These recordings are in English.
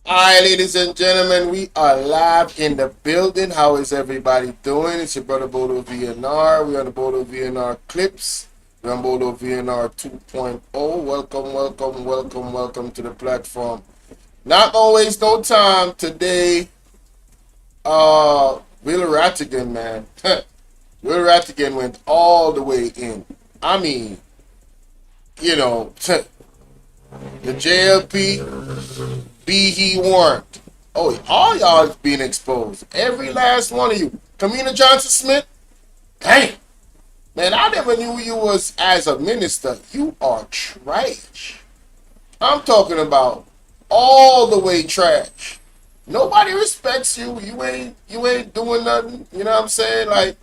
Alright, ladies and gentlemen, we are live in the building. How is everybody doing? It's your brother Bodo VNR. We're on the Bodo VNR clips. We're on Bodo VNR 2.0. Welcome to the platform. Not gonna waste no time today. Will Rattigan, man. Will Rattigan went all the way in. I mean, you know, the JLP be he warned. Oh, all y'all is being exposed. Every last one of you. Kamina Johnson Smith, dang. Man, I never knew you was as a minister. You are trash. I'm talking about all the way trash. Nobody respects you. You ain't doing nothing. You know what I'm saying? Like,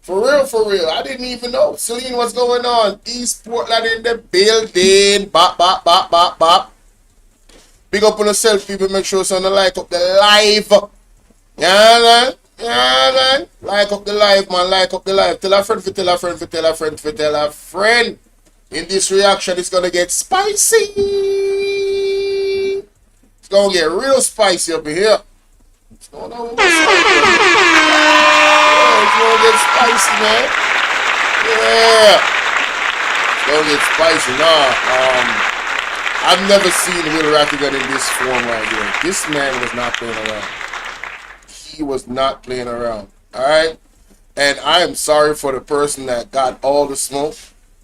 for real. I didn't even know. Celine, what's going on? East Portland in the building. Bop, bop, bop, bop, bop. Big up on yourself, people. Make sure it's on the like up the live. Yeah, man. Yeah, man. Like up the live, man. Like up the live. Tell a friend, tell a friend, tell a friend, tell a friend. In this reaction, it's going to get spicy. It's going to get real spicy up in here. What's going on? Yeah, it's going to get spicy, man. Yeah. It's going to get spicy. Nah, I've never seen Will Rattigan in this form right here. This man was not playing around. He was not playing around. Alright? And I am sorry for the person that got all the smoke.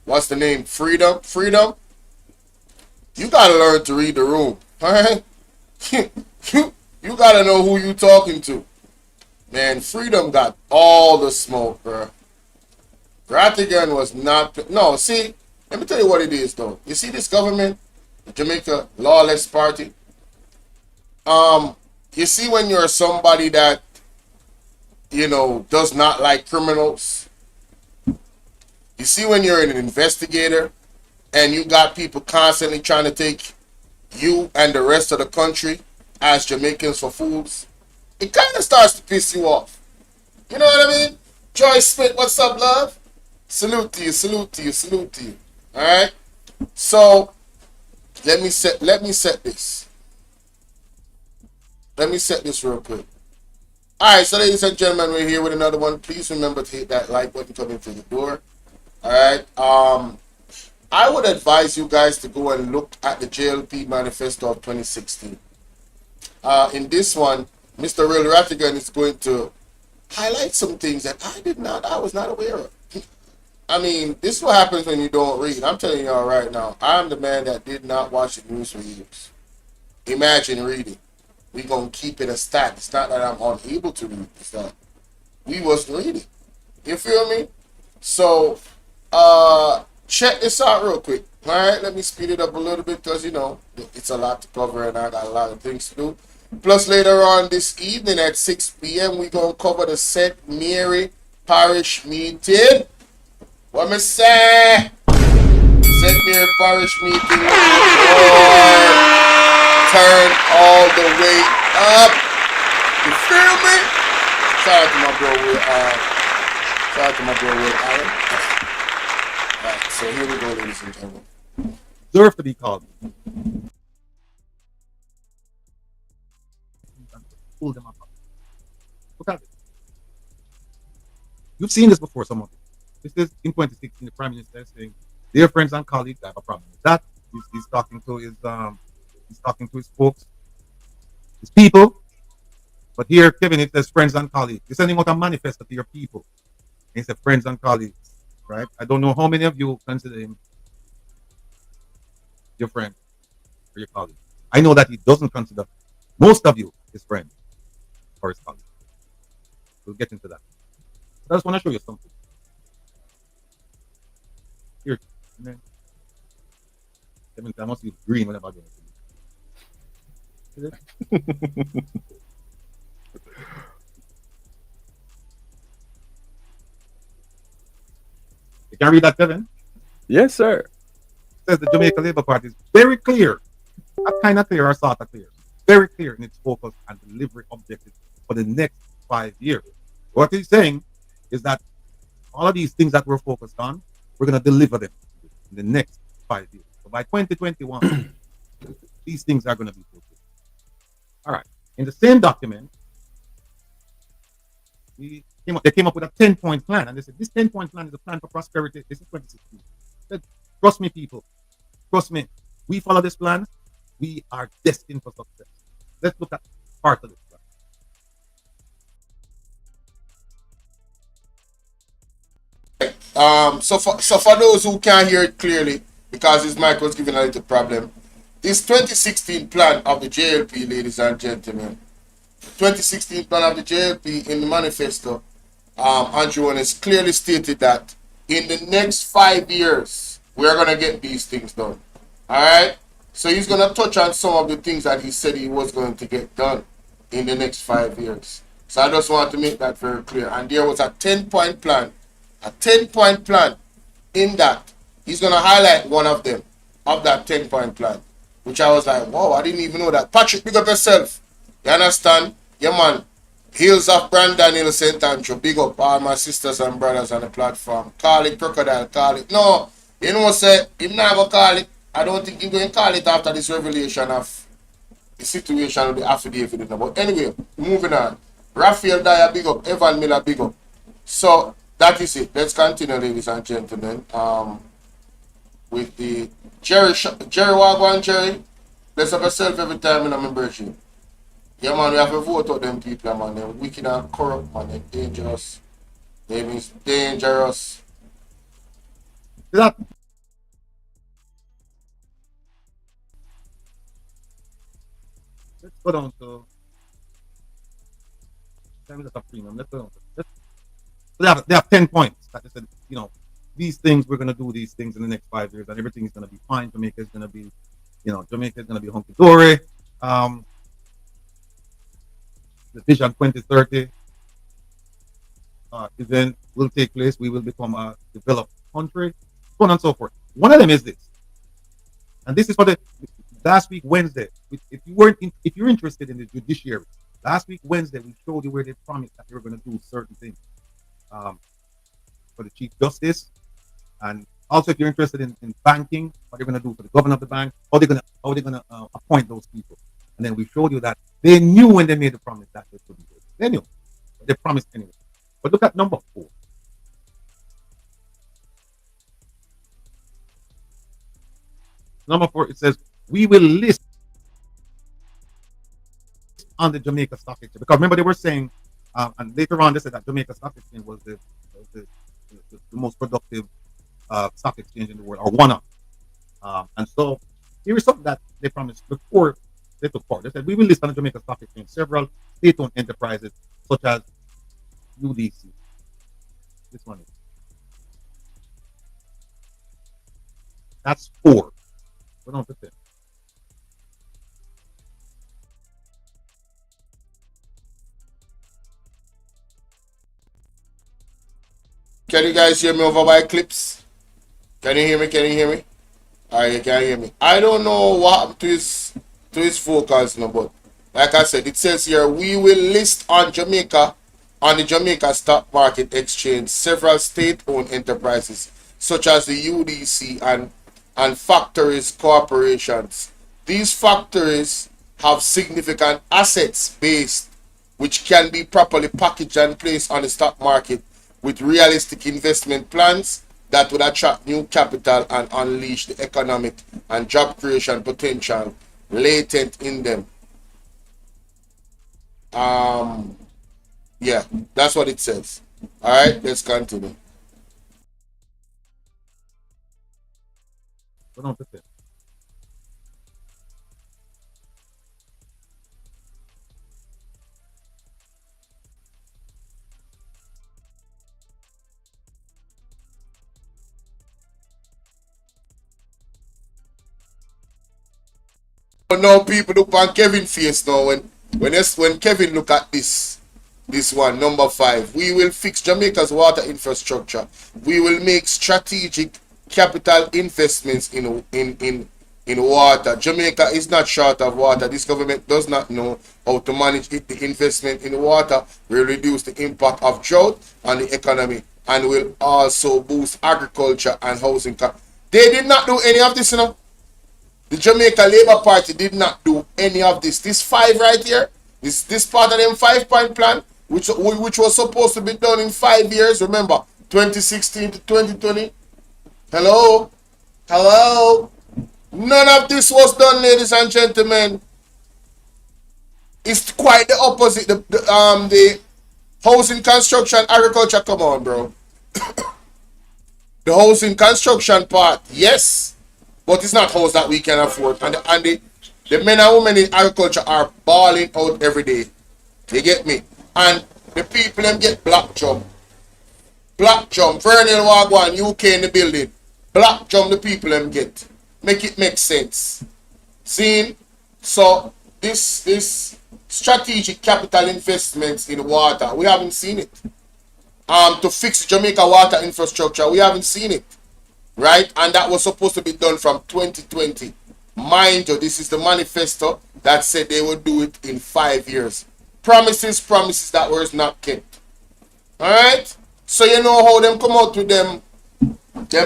What's the name? Freedom? You gotta learn to read the room. Alright? you gotta know who you talking to. Man, Freedom got all the smoke, bro. Rattigan was not... No, see, let me tell you what it is, though. You see this government? Jamaica Lawless Party. You see when you're somebody that, does not like criminals. You see when you're an investigator and you got people constantly trying to take you and the rest of the country as Jamaicans for fools. It kind of starts to piss you off. You know what I mean? Joy Smith, what's up, love? Salute to you. Alright? So let me set this. Let me set this real quick. Alright, so ladies and gentlemen, we're here with another one. Please remember to hit that like button coming through the door. Alright. I would advise you guys to go and look at the JLP manifesto of 2016. In this one, Mr. Will Rattigan is going to highlight some things that I was not aware of. I mean, this is what happens when you don't read. I'm telling y'all right now, I'm the man that did not watch the news for years. Imagine reading. We gonna keep it a stat. It's not that I'm unable to read. It's that we wasn't reading. You feel me? So, check this out real quick. All right, let me speed it up a little bit because it's a lot to cover and I got a lot of things to do. Plus, later on this evening at 6 p.m., we gonna cover the St. Mary Parish meeting. What me say? St. Mary Parish meeting. Turn all the way up. You feel me? Shout out to my bro Will Allen. Alright, so here we go, ladies and gentlemen. Deserve to be called. Pull them up. Look at it. You've seen this before, some of it. This is in 2016, the Prime Minister saying, "Dear friends and colleagues, I have a problem with that." He's talking to his folks, his people. But here, Kevin, it says friends and colleagues. You're sending out a manifesto to your people. And he said friends and colleagues, right? I don't know how many of you consider him your friend or your colleague. I know that he doesn't consider most of you his friend or his colleague. We'll get into that. I just want to show you something. Here, man. I must be green whenever I do it. You can read that, Kevin? Yes, sir. It says the Jamaica Labour Party is very clear. Not kind of clear or sort of clear. Very clear in its focus and delivery objectives for the next 5 years. What he's saying is that all of these things that we're focused on, we're going to deliver them in the next 5 years. So by 2021, these things are going to be fulfilled. All right. In the same document, they came up with a 10-point plan, and they said this 10-point plan is a plan for prosperity. This is 2016. Said, trust me, people. Trust me. We follow this plan. We are destined for success. Let's look at part of this plan. So for those who can't hear it clearly, because his mic was giving a little problem, this 2016 plan of the JLP, ladies and gentlemen, 2016 plan of the JLP in the manifesto, Andrew has clearly stated that in the next 5 years, we're going to get these things done. All right? So he's going to touch on some of the things that he said he was going to get done in the next 5 years. So I just want to make that very clear. And there was a 10-point plan. A 10-point plan. In that, he's going to highlight one of them, of that 10-point plan. Which I was like, wow, I didn't even know that. Patrick, big up yourself. You understand? Yeah, man. Hills of Brandon Hill, St. Andrew. Big up all my sisters and brothers on the platform. Call it crocodile, call it. No, you know what say? Him not going to call it. I don't think he's going to call it after this revelation of the situation of the affidavit. But anyway, moving on. Raphael Dyer, big up. Evan Miller, big up. So, that is it. Let's continue, ladies and gentlemen. With the Jerry Wagwan, Jerry. Bless up yourself every time in my birthday. Yeah, man, we have to vote out them people, man. They're wicked and corrupt, man. They're dangerous. They mean dangerous. That let's go down to premium. Let's go down to they have 10 points that they said, you know, these things we're gonna do these things in the next 5 years and everything is gonna be fine. Jamaica is gonna be, you know, Jamaica is gonna be hunky dory. The Vision 2030 event will take place. We will become a developed country, so on and so forth. One of them is this, and this is for the last week Wednesday. If you're interested in the judiciary, last week Wednesday we showed you where they promised that they were going to do certain things for the Chief Justice, and also if you're interested in banking, what they're going to do for the governor of the bank, how they're going to appoint those people. And then we showed you that they knew when they made the promise that they couldn't do it. They knew. But they promised anyway. But look at number 4. Number 4, it says, we will list on the Jamaica Stock Exchange. Because remember they were saying, and later on they said that Jamaica Stock Exchange was the most productive stock exchange in the world, or one of. And so here is something that they promised before they took part. They said, we will list on the Jamaica Stock Exchange several state-owned enterprises such as UDC. This one is. That's 4. Go down to 10. Can you guys hear me over by clips? Can you hear me? Can you hear me? Alright, you can hear me. I don't know what happened to his vocals now, but like I said, it says here, we will list on the Jamaica Stock Market Exchange several state-owned enterprises such as the UDC and factories corporations. These factories have significant assets based which can be properly packaged and placed on the stock market with realistic investment plans that would attract new capital and unleash the economic and job creation potential latent in them. Yeah, that's what it says. All right, let's continue. Go down to 10. But now people look on Kevin's face now when Kevin look at this one, number 5. We will fix Jamaica's water infrastructure. We will make strategic capital investments in water. Jamaica is not short of water. This government does not know how to manage it. The investment in water will reduce the impact of drought on the economy and will also boost agriculture and housing. They did not do any of this, you know. The Jamaica Labour Party did not do any of this. This 5 right here, this part of them 5-point plan, which was supposed to be done in 5 years. Remember, 2016 to 2020. Hello? Hello? None of this was done, ladies and gentlemen. It's quite the opposite. The housing, construction, agriculture, come on, bro. The housing, construction part, yes. But it's not house that we can afford. And the men and women in agriculture are balling out every day. You get me? And the people them get black jump. Black jump. Vernal Wagwan, UK in the building. Black jump the people them get. Make it make sense. See? So this strategic capital investments in water, we haven't seen it. To fix Jamaica water infrastructure, we haven't seen it. Right? And that was supposed to be done from 2020. Mind you, this is the manifesto that said they would do it in 5 years. Promises that was not kept. Alright? So you know how them come out with them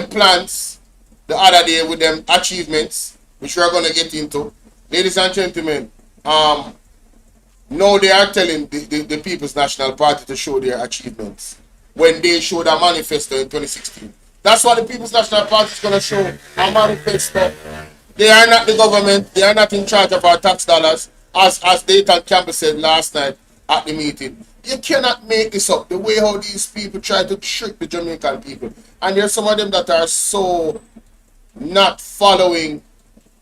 plans the other day with them achievements, which we are going to get into. Ladies and gentlemen, now they are telling the People's National Party to show their achievements when they showed a manifesto in 2016. That's what the People's National Party is going to show, a manifesto. They are not the government. They are not in charge of our tax dollars, as Dayton Campbell said last night at the meeting. You cannot make this up. The way how these people try to trick the Jamaican people. And there's some of them that are so not following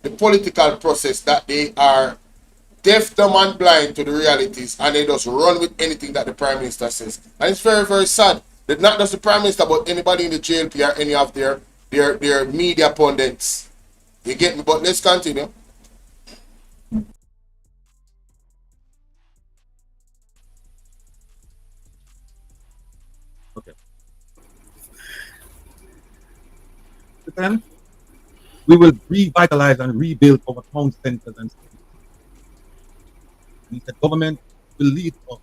the political process that they are deaf, dumb, and blind to the realities, and they just run with anything that the Prime Minister says. And it's very, very sad that not just the Prime Minister, but anybody in the JLP or any of their media pundits. You get me? But let's continue. Okay. Then we will revitalize and rebuild our town centers and cities. The government will lead us.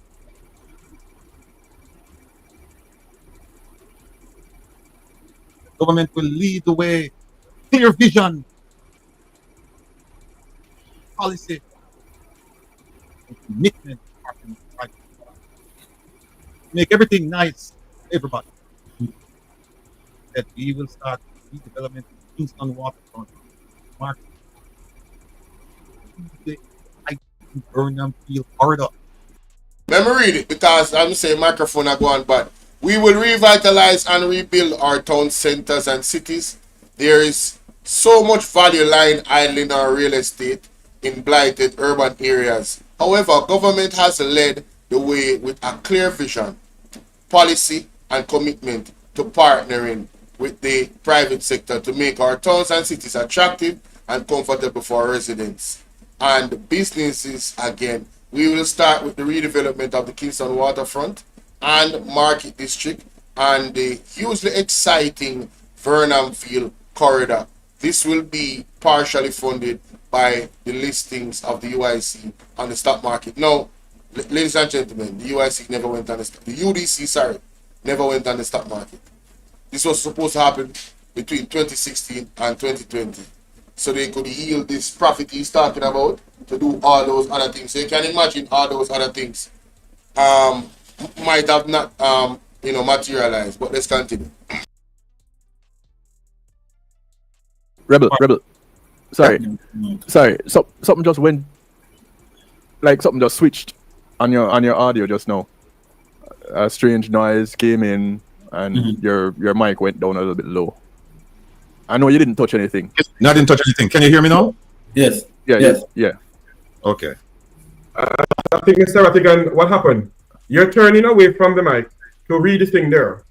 The government will lead the way. Clear vision, policy, and commitment. Make everything nice for everybody. That we will start redevelopment of Kingston waterfront market. I Burnham Field corridor. Let me read it because I'm saying microphone are going bad. We will revitalize and rebuild our town centers and cities. There is so much value lying idle in our real estate in blighted urban areas. However, government has led the way with a clear vision, policy, and commitment to partnering with the private sector to make our towns and cities attractive and comfortable for our residents and businesses. Again, we will start with the redevelopment of the Kingston waterfront and Market District and the hugely exciting Burnham Field corridor. This will be partially funded by the listings of the UIC on the stock market. Now, ladies and gentlemen, the UIC never went on the UDC, sorry, never went on the stock market. This was supposed to happen between 2016 and 2020. So they could yield this profit he's talking about to do all those other things. So you can imagine all those other things might have not materialized. But let's continue. Rebel. Sorry. So something just went, like something just switched on your audio just now. A strange noise came in, and your mic went down a little bit low. I know you didn't touch anything. No, I didn't touch anything. Can you hear me now? Yes. Yeah. Okay. I think, Mr. Rattigan, what happened? You're turning away from the mic to read the thing there.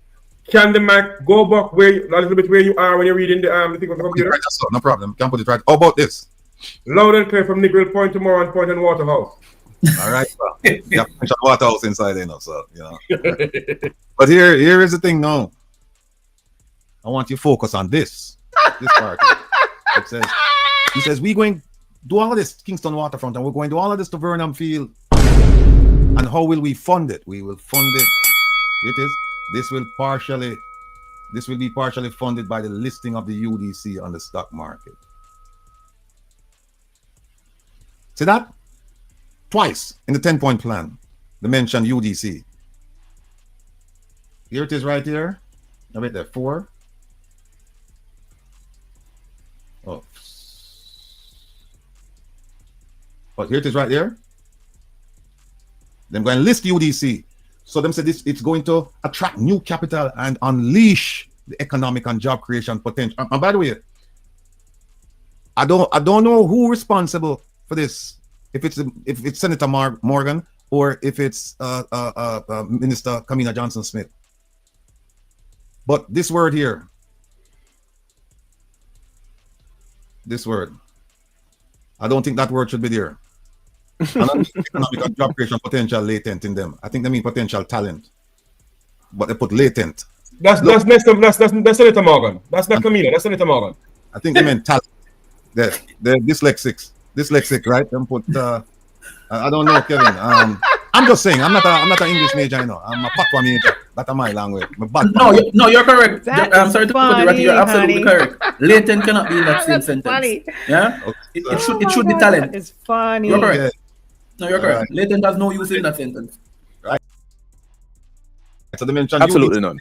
Can the mic go back a little bit where you are when you're reading the thing on the computer? Right, so, no problem. Can put it right. How about this? Loud and clear from Negril Point to Moran Point and Waterhouse. All right. So, you have to mention Waterhouse inside there now, so But here is the thing now. I want you to focus on this part. He says we're going to do all of this Kingston waterfront, and we're going to do all of this to Burnham Field. And how will we fund it? We will fund it. This will be partially funded by the listing of the UDC on the stock market. See that? Twice in the 10-point plan, they mentioned UDC. Here it is right here. I wait there, 4. Oh. But here it is right there. Them going to list UDC. So them say this, it's going to attract new capital and unleash the economic and job creation potential. And by the way, I don't know who responsible for this. If it's Senator Morgan or if it's Minister Kamina Johnson-Smith. But this word here, this word, I don't think that word should be there. Economic and job creation potential latent in them. I think they mean potential talent, but they put latent. That's Senator Morgan. That's not Kamina. That's Senator Morgan. I think they meant talent. They're dyslexic, right? Them put. I don't know, Kevin. I'm just saying. I'm not an English major, you know. I'm a Patois major. That's my language. No, you're correct. I'm sorry to put it, you're absolutely correct. Latent cannot be in that same sentence. Funny. Yeah, Okay. it should be talent. It's funny. You're correct. Yeah. No, you're correct. Right. Latent has no use in that sentence. So they mentioned Absolutely UDC, none.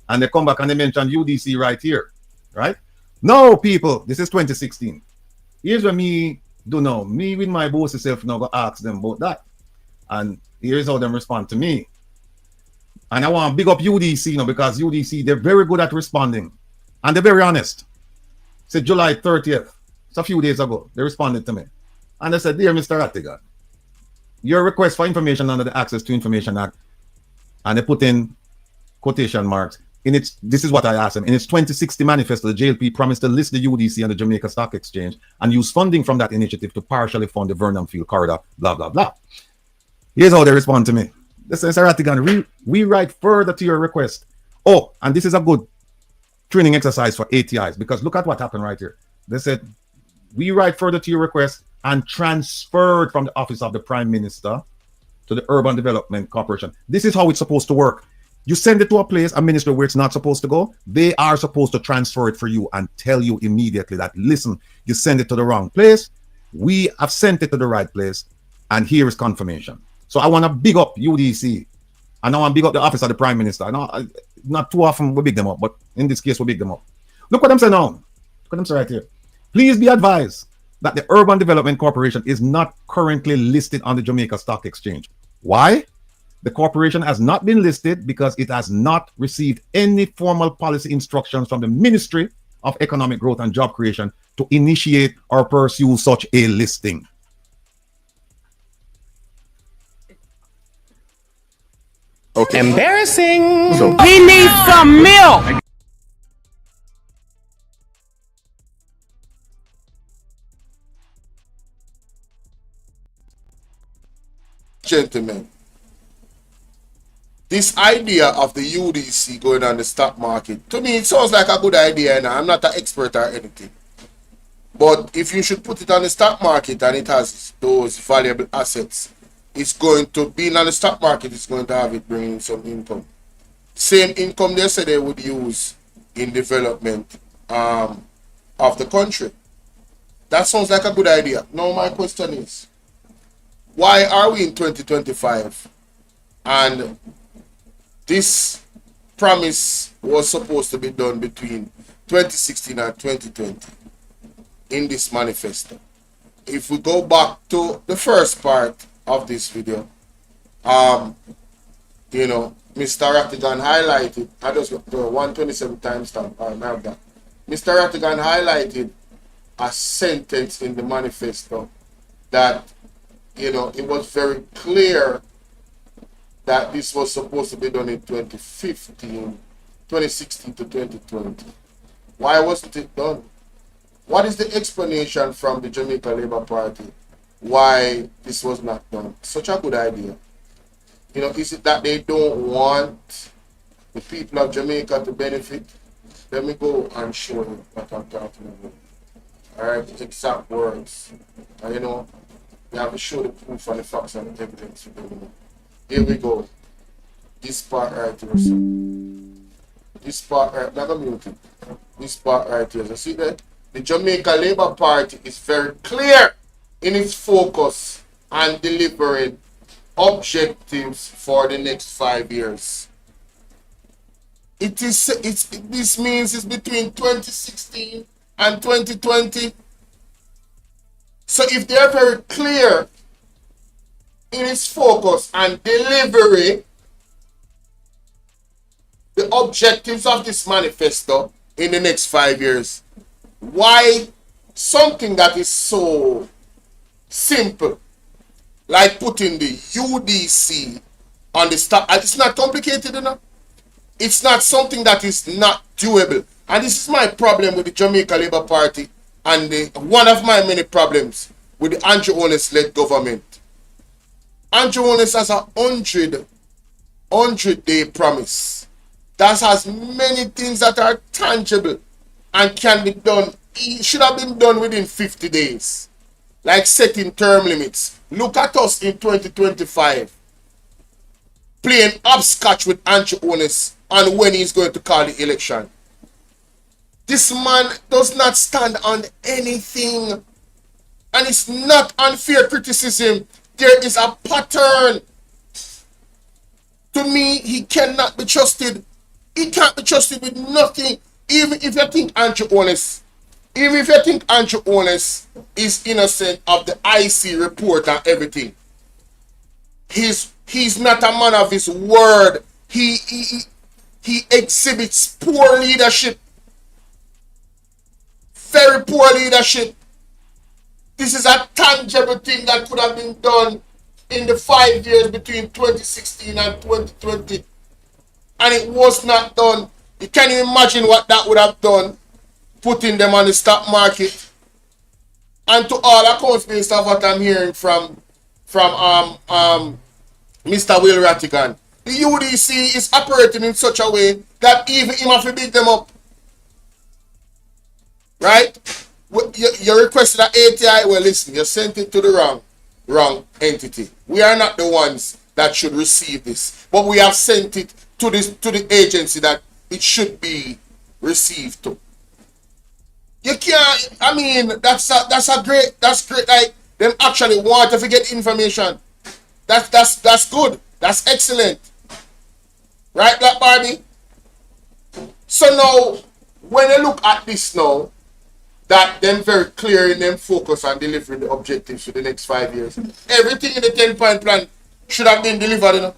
and they come back and they mention UDC right here, right? No, people, this is 2016. Here's what me do now. Me with my bossy self now go ask them about that. And here's how them respond to me. And I want to big up UDC now because UDC, they're very good at responding. And they're very honest. It's July 30th. It's a few days ago. They responded to me. And they said, dear Mr. Rattigan, your request for information under the Access to Information Act, and they put in quotation marks. This is what I asked them. In its 2060 manifesto, the JLP promised to list the UDC on the Jamaica Stock Exchange and use funding from that initiative to partially fund the Vernon Field corridor, blah, blah, blah. Here's how they respond to me. They say, Mr. Rattigan, we write further to your request. Oh, and this is a good training exercise for ATIs because look at what happened right here. They said, we write further to your request and transferred from the office of the Prime Minister to the Urban Development Corporation. This is how it's supposed to work. You send it to a place, a ministry where it's not supposed to go. They are supposed to transfer it for you and tell you immediately that, listen, you send it to the wrong place. We have sent it to the right place. And here is confirmation. So I want to big up UDC. And I want to big up the office of the Prime Minister. I know not too often we big them up, but in this case, we big them up. Look what I'm saying now. Look what I'm saying right here. Please be advised that the Urban Development Corporation is not currently listed on the Jamaica Stock Exchange. Why? The corporation has not been listed because it has not received any formal policy instructions from the Ministry of Economic Growth and Job Creation to initiate or pursue such a listing. Okay. Embarrassing. So He needs some milk. Gentlemen, this idea of the UDC going on the stock market, to me, it sounds like a good idea. And I'm not an expert or anything. But if you should put it on the stock market and it has those valuable assets, it's going to be on the stock market, it's going to have it bringing some income. Same income they said they would use in development of the country. That sounds like a good idea. Now my question is, why are we in 2025 and this promise was supposed to be done between 2016 and 2020 in this manifesto? If we go back to the first part of this video, you know, Mr. Rattigan highlighted, I just got the 127 timestamp, I have that. Mr. Rattigan highlighted a sentence in the manifesto that, you know, it was very clear that this was supposed to be done in 2016 to 2020. Why wasn't it done? What is the explanation from the Jamaica Labour Party why this was not done? Such a good idea. You know, is it that they don't want the people of Jamaica to benefit? Let me go and show you what I'm talking about. Alright, exact words. And you know, we have to show the proof and the facts and the evidence. Here we go. This part right here. So. This part right, not a muted. This part right here. So see that? The Jamaica Labour Party is very clear in its focus on delivering objectives for the next 5 years. This means it's between 2016 and 2020. So if they're very clear in its focus and delivery, the objectives of this manifesto in the next 5 years, why something that is so simple, like putting the UDC on the stock, it's not complicated enough. It's not something that is not doable. And this is my problem with the Jamaica Labour Party and one of my many problems with the Andrew Holness-led government. Andrew Holness has a 100-day promise that has many things that are tangible and can be done. It should have been done within 50 days. Like setting term limits. Look at us in 2025 playing hopscotch with Andrew Holness on when he's going to call the election. This man does not stand on anything. And it's not unfair criticism. There is a pattern. To me, he cannot be trusted. He can't be trusted with nothing. Even if you think Andrew Holness is innocent of the IC report and everything, he's not a man of his word. He exhibits poor leadership. Very poor leadership. This is a tangible thing that could have been done in the 5 years between 2016 and 2020. And it was not done. You can't even imagine what that would have done, putting them on the stock market. And to all accounts based on what I'm hearing from Mr. Will Rattigan, the UDC is operating in such a way that even him have to beat them up. Right? You requested an ATI. Well, listen, you sent it to the wrong entity. We are not the ones that should receive this, but we have sent it to the agency that it should be received to. You can't. I mean, that's great. Like, them actually want to get information. That's good. That's excellent. Right, Black Barbie? So now, when you look at this now, that them very clear in them focus on delivering the objectives for the next 5 years. Everything in the 10-point plan should have been delivered, you know.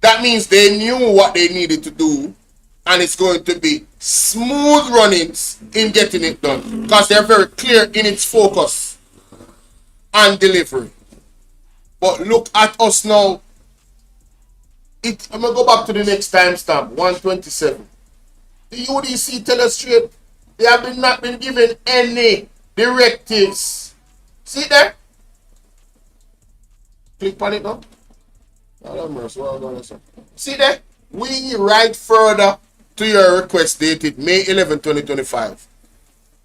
That means they knew what they needed to do, and it's going to be smooth runnings in getting it done, because they're very clear in its focus and delivery. But look at us now. I'm going to go back to the next timestamp, 127. The UDC tell us straight, they have not been given any directives. See there? Click on it now. See there? We write further to your request dated May 11, 2025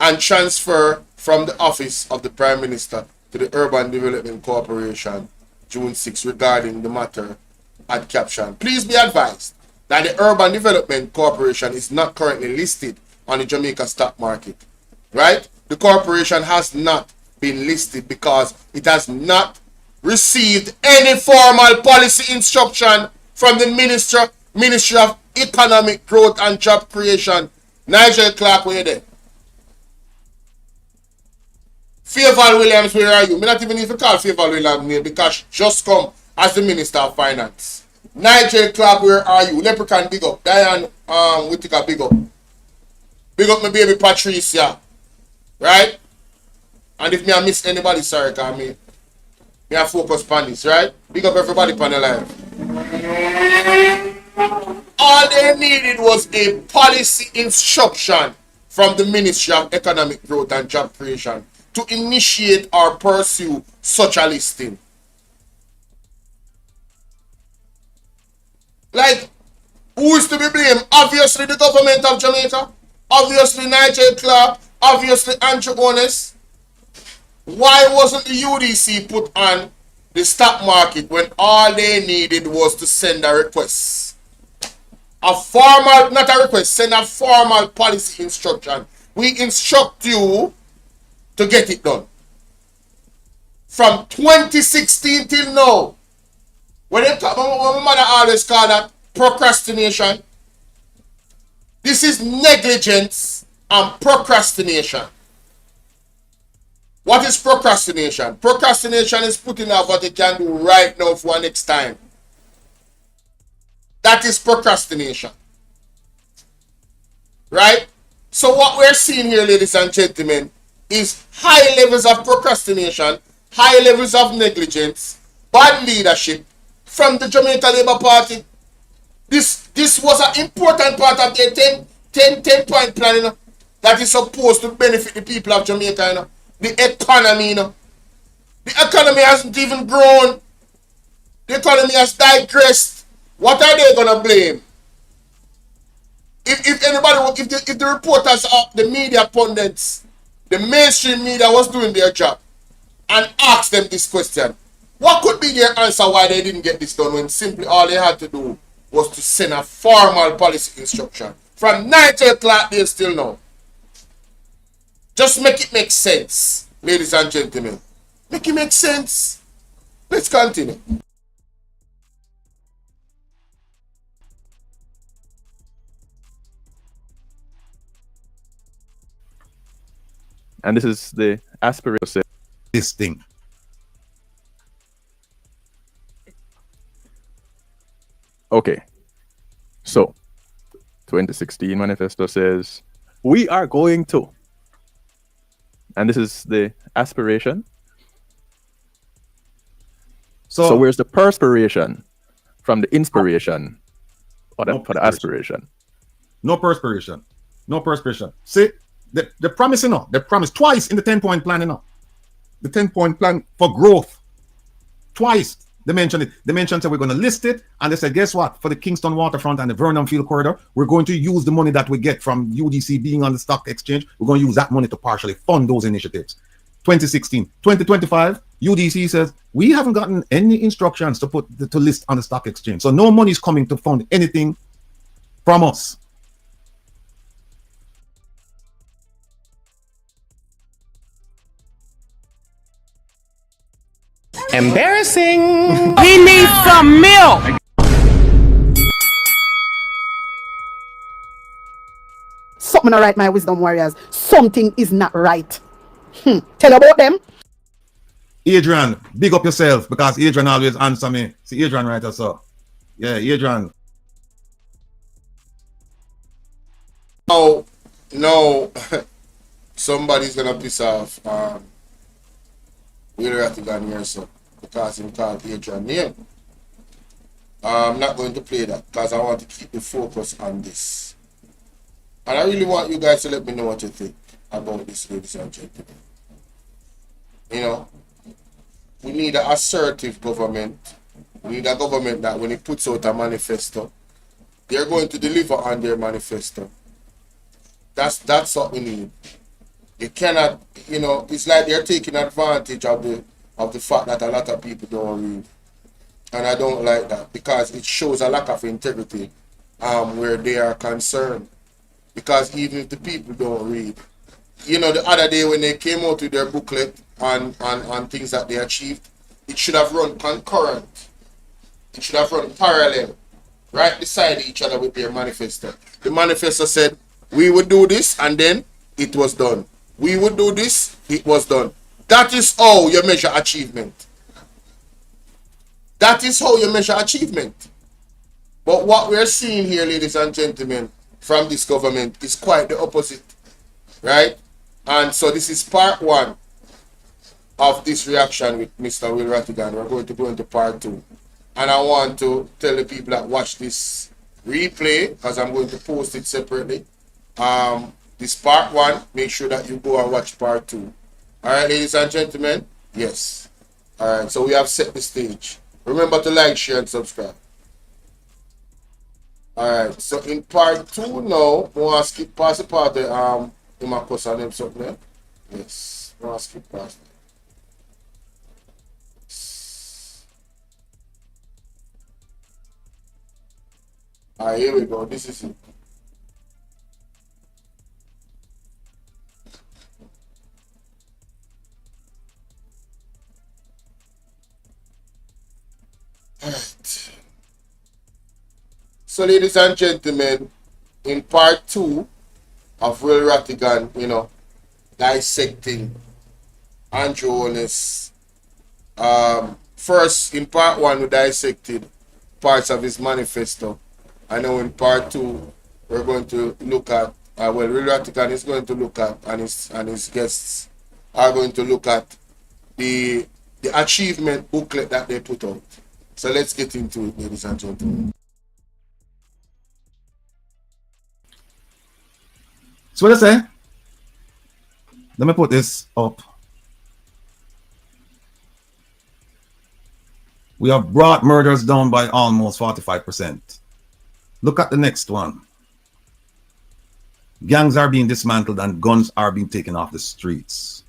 and transfer from the office of the Prime Minister to the Urban Development Corporation June 6 regarding the matter at caption. Please be advised that the Urban Development Corporation is not currently listed on the Jamaica stock market. Right? The corporation has not been listed because it has not received any formal policy instruction from the Ministry of Economic Growth and Job Creation. Nigel Clark, where you there? Favour Williams, where are you? Me not even need to call Favour Williams name because just come as the Minister of Finance. Nigel Clark, where are you? Leprechaun, big up. Diane Whittaker, big up. Big up my baby Patricia. Right? And if me I miss anybody, sorry, because me I focus on this, right? Big up everybody on the live. All they needed was a policy instruction from the Ministry of Economic Growth and Job Creation to initiate or pursue such a listing. Like, who is to be blamed? Obviously the government of Jamaica, obviously Nigel Clark, obviously Andrew Holness. Why wasn't the UDC put on the stock market when all they needed was to send a request? A formal, not a request, send a formal policy instruction. We instruct you to get it done. from 2016 till now. When they talk, my mother always call that procrastination. This is negligence and procrastination. What is procrastination? Procrastination is putting off what you can do right now for next time. That is procrastination. Right? So what we're seeing here, ladies and gentlemen, is high levels of procrastination, high levels of negligence, bad leadership from the Jamaica Labour Party. This was an important part of their 10-point plan, you know, that is supposed to benefit the people of Jamaica, you know. The economy, you know. The economy hasn't even grown. The economy has digressed. What are they gonna blame? If anybody, if the reporters, the media pundits, the mainstream media was doing their job and asked them this question, what could be their answer why they didn't get this done when simply all they had to do was to send a formal policy instruction from 9 o'clock they still know. Just make it make sense, ladies and gentlemen. Make it make sense. Let's continue. And this is the aspiration. This thing. Okay. So, 2016 manifesto says, we are going to. And this is the aspiration. So where's the perspiration from the inspiration for the aspiration? No perspiration. No perspiration. See, the promise, you know, the promise twice in the 10-point plan, you know. The 10-point plan for growth. Twice. They mentioned it. They mentioned that we're going to list it. And they said, guess what? For the Kingston Waterfront and the Vernon Field Corridor, we're going to use the money that we get from UDC being on the stock exchange. We're going to use that money to partially fund those initiatives. 2016. 2025, UDC says, we haven't gotten any instructions to list on the stock exchange. So no money is coming to fund anything from us. Embarrassing. He needs some milk. Something not right, my wisdom warriors. Something is not right. Tell about them. Adrian, big up yourself because Adrian always answer me. See, Adrian right also. Yeah, Adrian. No, somebody's gonna piss off Will Rattigan here, so because he called Adrian name. I'm not going to play that because I want to keep the focus on this. And I really want you guys to let me know what you think about this, ladies and gentlemen. You know, we need an assertive government. We need a government that when it puts out a manifesto, they're going to deliver on their manifesto. That's what we need. You cannot, you know, it's like they're taking advantage of the fact that a lot of people don't read. And I don't like that because it shows a lack of integrity where they are concerned. Because even if the people don't read, you know, the other day when they came out with their booklet on things that they achieved, it should have run concurrent. It should have run parallel, right beside each other with their manifesto. The manifesto said, we would do this, and then it was done. We would do this, it was done. That is how you measure achievement. That is how you measure achievement. But what we're seeing here, ladies and gentlemen, from this government is quite the opposite, right? And so this is part one of this reaction with Mr. Will Rattigan. We're going to go into part two. And I want to tell the people that watch this replay, because I'm going to post it separately. This part one, make sure that you go and watch part two. All right, ladies and gentlemen? Yes. All right, so we have set the stage. Remember to like, share, and subscribe. All right, so in part two now, we want to skip past the part of Imakos and them something there. Yes, we want to skip past that. All right, here we go. This is it. Alright. So, ladies and gentlemen, in part 2 of Real Rattigan, dissecting Andrew Holness. First, in part 1, we dissected parts of his manifesto. I know in part 2, we're going to look at, Real Rattigan is going to look at, and his guests are going to look at the achievement booklet that they put out. So let's get into it, ladies and gentlemen. So what I say? Let me put this up. We have brought murders down by almost 45%. Look at the next one. Gangs are being dismantled and guns are being taken off the streets.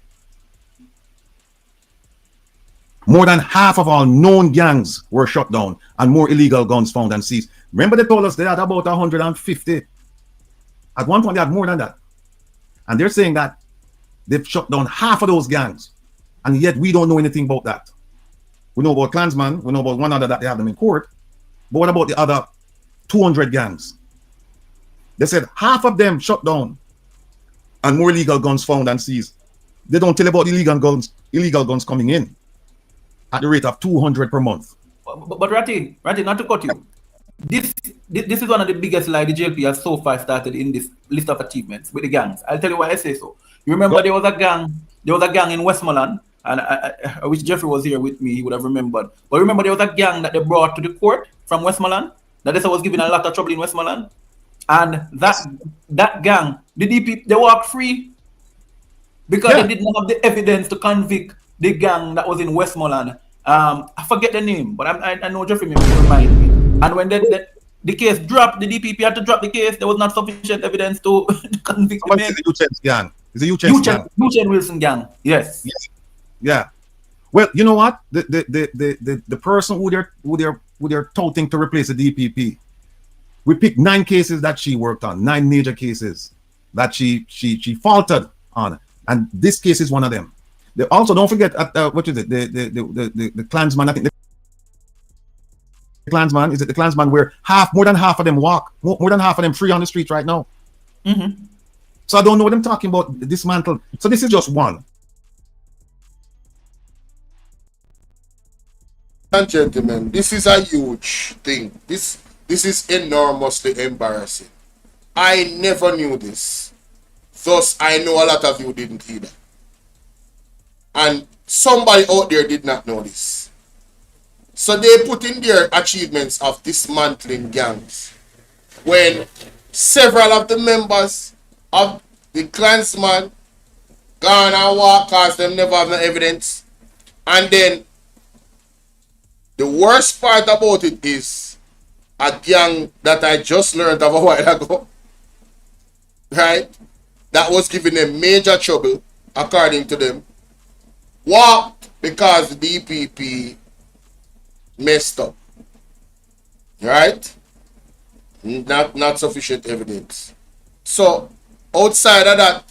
More than half of all known gangs were shut down and more illegal guns found and seized. Remember they told us they had about 150. At one point they had more than that. And they're saying that they've shut down half of those gangs. And yet we don't know anything about that. We know about Klansman, we know about one other that they have them in court. But what about the other 200 gangs? They said half of them shut down and more illegal guns found and seized. They don't tell about illegal guns coming in at the rate of 200 per month. But Ratty, not to cut you. This is one of the biggest lies the JLP has so far started in this list of achievements with the gangs. I'll tell you why I say so. You remember there was a gang in Westmoreland, and I wish Jeffrey was here with me, he would have remembered. But remember there was a gang that they brought to the court from Westmoreland that they said was giving a lot of trouble in Westmoreland. And that gang, the DP, they walked free because they didn't have the evidence to convict the gang that was in Westmoreland. I forget the name, but I know Jeffrey may remind me. And when the case dropped, the DPP had to drop the case. There was not sufficient evidence to convict the man. It's a gang. It's a Uchen Wilson gang. Yes. Yeah. Well, you know what? The person who they're touting to replace the DPP. We picked 9 cases that she worked on, 9 major cases that she faltered on, and this case is one of them. They also don't forget what is it? The Klansman. I think the Klansman is it the Klansman where more than half of them walk, more than half of them free on the street right now. Mm-hmm. So I don't know what I'm talking about. Dismantled. So this is just one. And gentlemen, this is a huge thing. This is enormously embarrassing. I never knew this. Thus, I know a lot of you didn't either. And somebody out there did not know this. So they put in their achievements of dismantling gangs when several of the members of the Klansman gone and walk because them never have no evidence. And then the worst part about it is a gang that I just learned of a while ago, right, that was giving them major trouble, according to them, walked because the DPP messed up, right? Not sufficient evidence. So outside of that,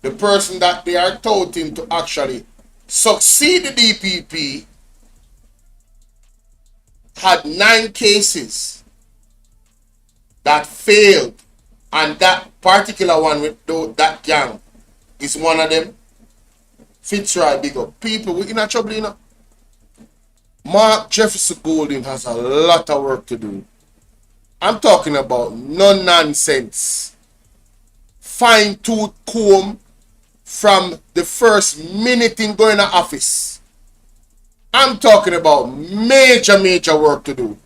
the person that they are touting to actually succeed the DPP had 9 cases that failed, and that particular one with that gang is one of them. Fitzroy, big up. People, we're in a trouble, you know. Mark Jefferson Golding has a lot of work to do. I'm talking about no nonsense, fine-tooth comb from the first minute in going to office. I'm talking about major work to do.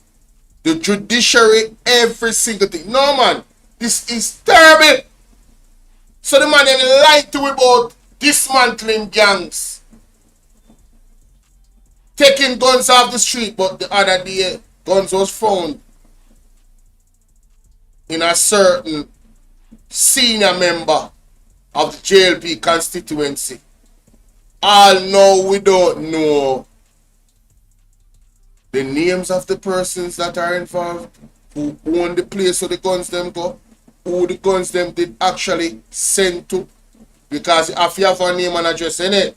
The judiciary, every single thing. No, man, this is terrible. So the man lied to about dismantling gangs, taking guns off the street, but the other day, guns was found in a certain senior member of the JLP constituency. All know we don't know the names of the persons that are involved, who own the place where the guns them go, who the guns them did actually send to, because if you have a name and address in it,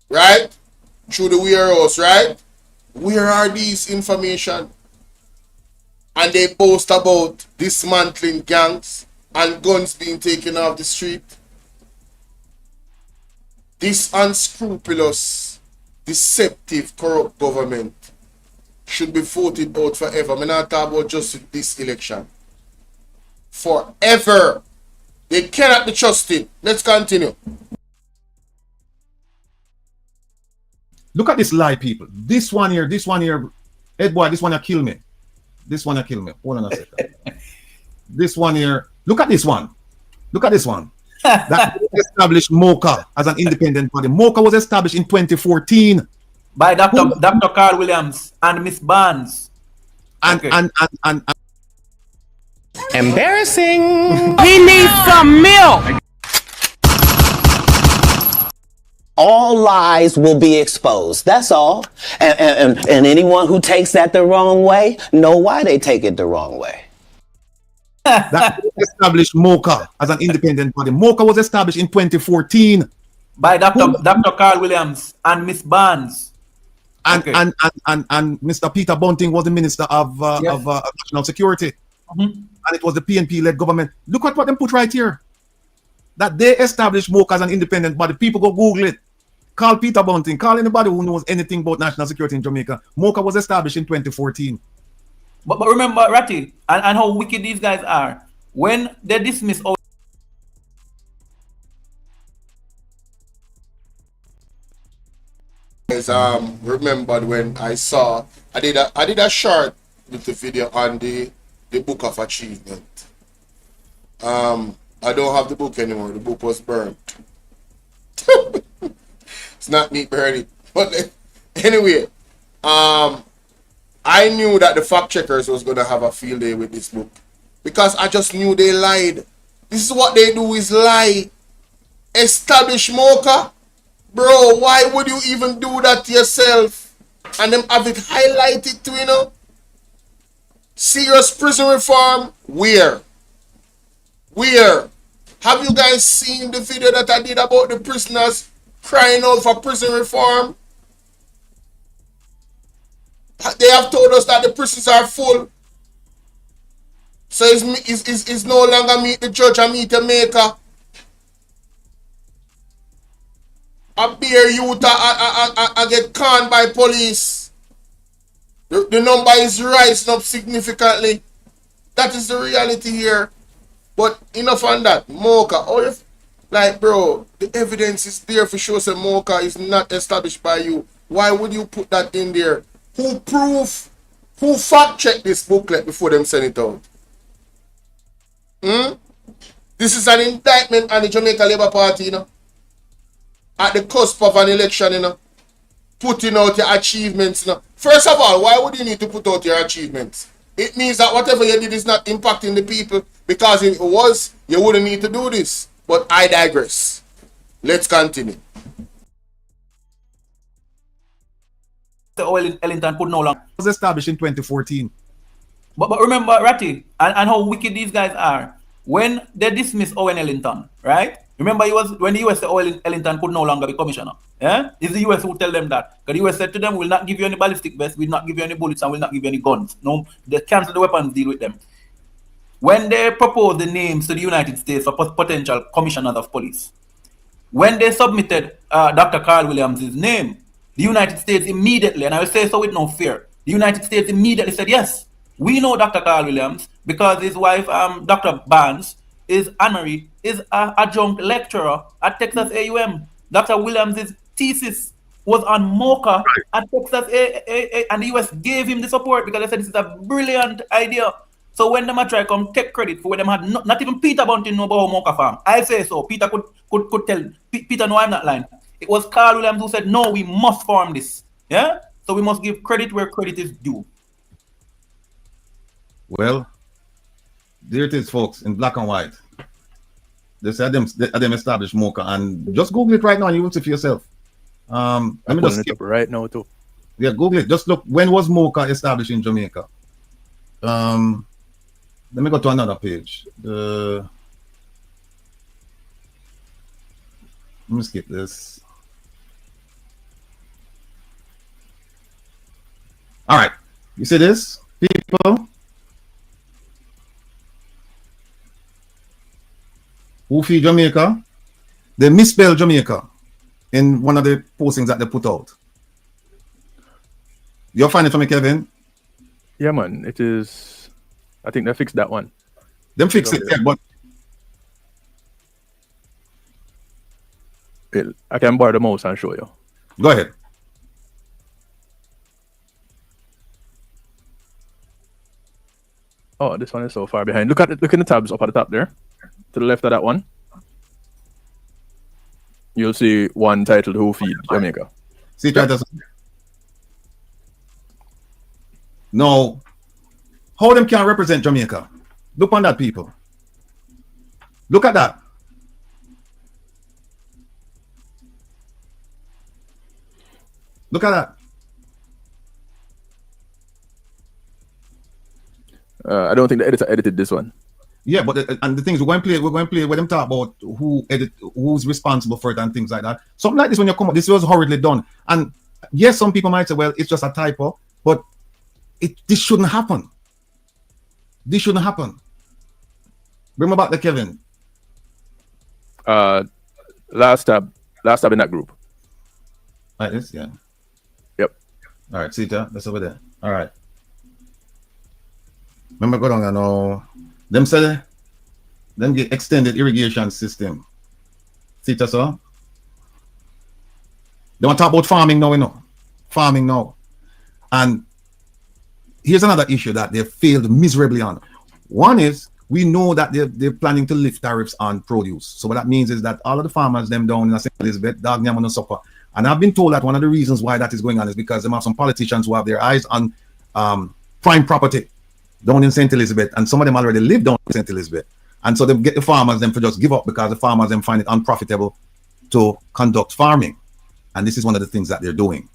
right, through the warehouse, right, Where are these information? And they boast about dismantling gangs and guns being taken off the street. This unscrupulous, deceptive, corrupt government should be voted out forever. I'm not talking about just this election. Forever. They cannot be trusted. Let's continue. Look at this lie, people. This one here, Ed boy, this one will kill me. This one will kill me. Hold on a second. This one here, look at this one. Look at this one. That established MOCA as an independent body. MOCA was established in 2014 by Dr. Carl Williams and Miss Barnes. And Embarrassing. He needs some milk. All lies will be exposed. That's all. And anyone who takes that the wrong way, know why they take it the wrong way. That established MOCA as an independent body. MOCA was established in 2014 by Dr. Carl Williams and Miss Barnes. And Mr. Peter Bunting was the Minister of National Security. And it was the PNP-led government. Look at what they put right here. That they established MOCA as an independent body. People go Google it. Call Peter Bunting. Call anybody who knows anything about national security in Jamaica. MOCA was established in 2014. But remember, Ratty, and how wicked these guys are. When they dismiss all remembered when I did a short little video on the Book of Achievement. I don't have the book anymore. The book was burned. It's not me burning. But anyway, I knew that the fact checkers was gonna have a field day with this book because I just knew they lied. This is what they do, is lie. Establish MOCA. Bro, why would you even do that to yourself? And them have it highlighted too, you know? Serious prison reform? Where? Have you guys seen the video that I did about the prisoners crying out for prison reform? They have told us that the prisons are full. So it's no longer meet the judge and meet the maker. A bear youth I get conned by police. The number is rising up significantly. That is the reality here. But enough on that. MOCA. Like, bro, the evidence is there for sure that MOCA is not established by you. Why would you put that in there? Who fact checked this booklet before them send it out? This is an indictment on the Jamaica Labour Party, you know. At the cusp of an election, you know. Putting out your achievements, you know. First of all, why would you need to put out your achievements? It means that whatever you did is not impacting the people, because if it was, you wouldn't need to do this. But I digress. Let's continue. The oil in Ellington could no longer was established in 2014. But remember, Ratty, and how wicked these guys are. When they dismiss Owen Ellington, right? Remember, when the US said Owen Ellington could no longer be commissioner. Yeah? It's the US who tell them that. Because the US said to them, we'll not give you any ballistic vests, we'll not give you any bullets, and we'll not give you any guns. No, they cancel the weapons deal with them. When they proposed the names to the United States for potential commissioners of police, when they submitted Dr. Carl Williams' name, the United States immediately, and I will say so with no fear, the United States immediately said, yes, we know Dr. Carl Williams because his wife, Dr. Barnes, is Anne-Marie, is an adjunct lecturer at Texas AUM. Dr. Williams' thesis was on MOCA at Texas A, and the US gave him the support because they said this is a brilliant idea. So when them try come take credit for when them had not even Peter Bunting know about MOCA farm. I say so. Peter could tell. Peter, no, I'm not lying. It was Carl Williams who said, no, we must form this. Yeah? So we must give credit where credit is due. Well, there it is, folks, in black and white. They said them established MOCA, and just Google it right now and you will see for yourself. Let me just skip it up right now too. Yeah, Google it. Just look, when was MOCA established in Jamaica? Let me go to another page. Let me skip this. All right. You see this, people who feed Jamaica? They misspelled Jamaica in one of the postings that they put out. You'll find it for me, Kevin? Yeah, man. It is. I think they fixed that one. Them fix it, yeah, but I can borrow the mouse and show you. go ahead. Oh, this one is so far behind. Look in the tabs up at the top there. To the left of that one. You'll see one titled Who Feed Jamaica. See, try to. No. How them can represent Jamaica? Look on that, people. Look at that. Look at that. I don't think the editor edited this one. Yeah, but and the things we're going to play with them talk about who's responsible for it and things like that. Something like this when you come up, this was horridly done. And yes, some people might say, well, it's just a typo, but this shouldn't happen. This shouldn't happen. Bring me back to Kevin. Last tab in that group. Like this, yeah. Yep. All right, see that? That's over there. All right. Remember, go down and know. Them say them get extended irrigation system. See that, sir? They want to talk about farming now, you know. Farming now. And here's another issue that they failed miserably on. One is we know that they're planning to lift tariffs on produce. So what that means is that all of the farmers them down in St. Elizabeth, Dagenham and Supper. And I've been told that one of the reasons why that is going on is because they have some politicians who have their eyes on prime property down in St. Elizabeth, and some of them already live down in St. Elizabeth. And so they get the farmers them to just give up because the farmers them find it unprofitable to conduct farming. And this is one of the things that they're doing.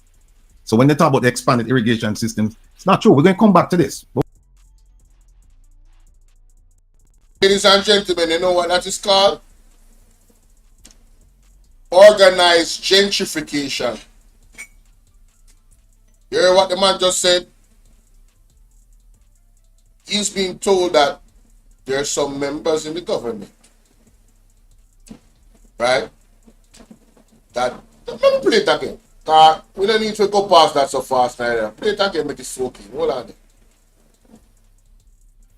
So when they talk about the expanded irrigation system, it's not true. We're going to come back to this. Ladies and gentlemen, you know what that is called? Organized gentrification. You hear what the man just said? He's being told that there are some members in the government, right? Let me play it again. We don't need to go past that so fast now. Play it again, make it soaking. Hold on.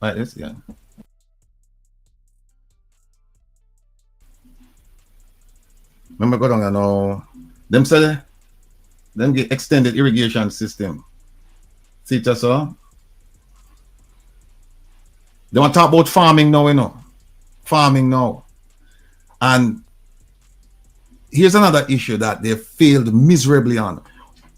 Like this, yeah. Remember, go down and know. Them say them get extended irrigation system. See that, sir? They want to talk about farming now, you know. Farming now. And here's another issue that they failed miserably on.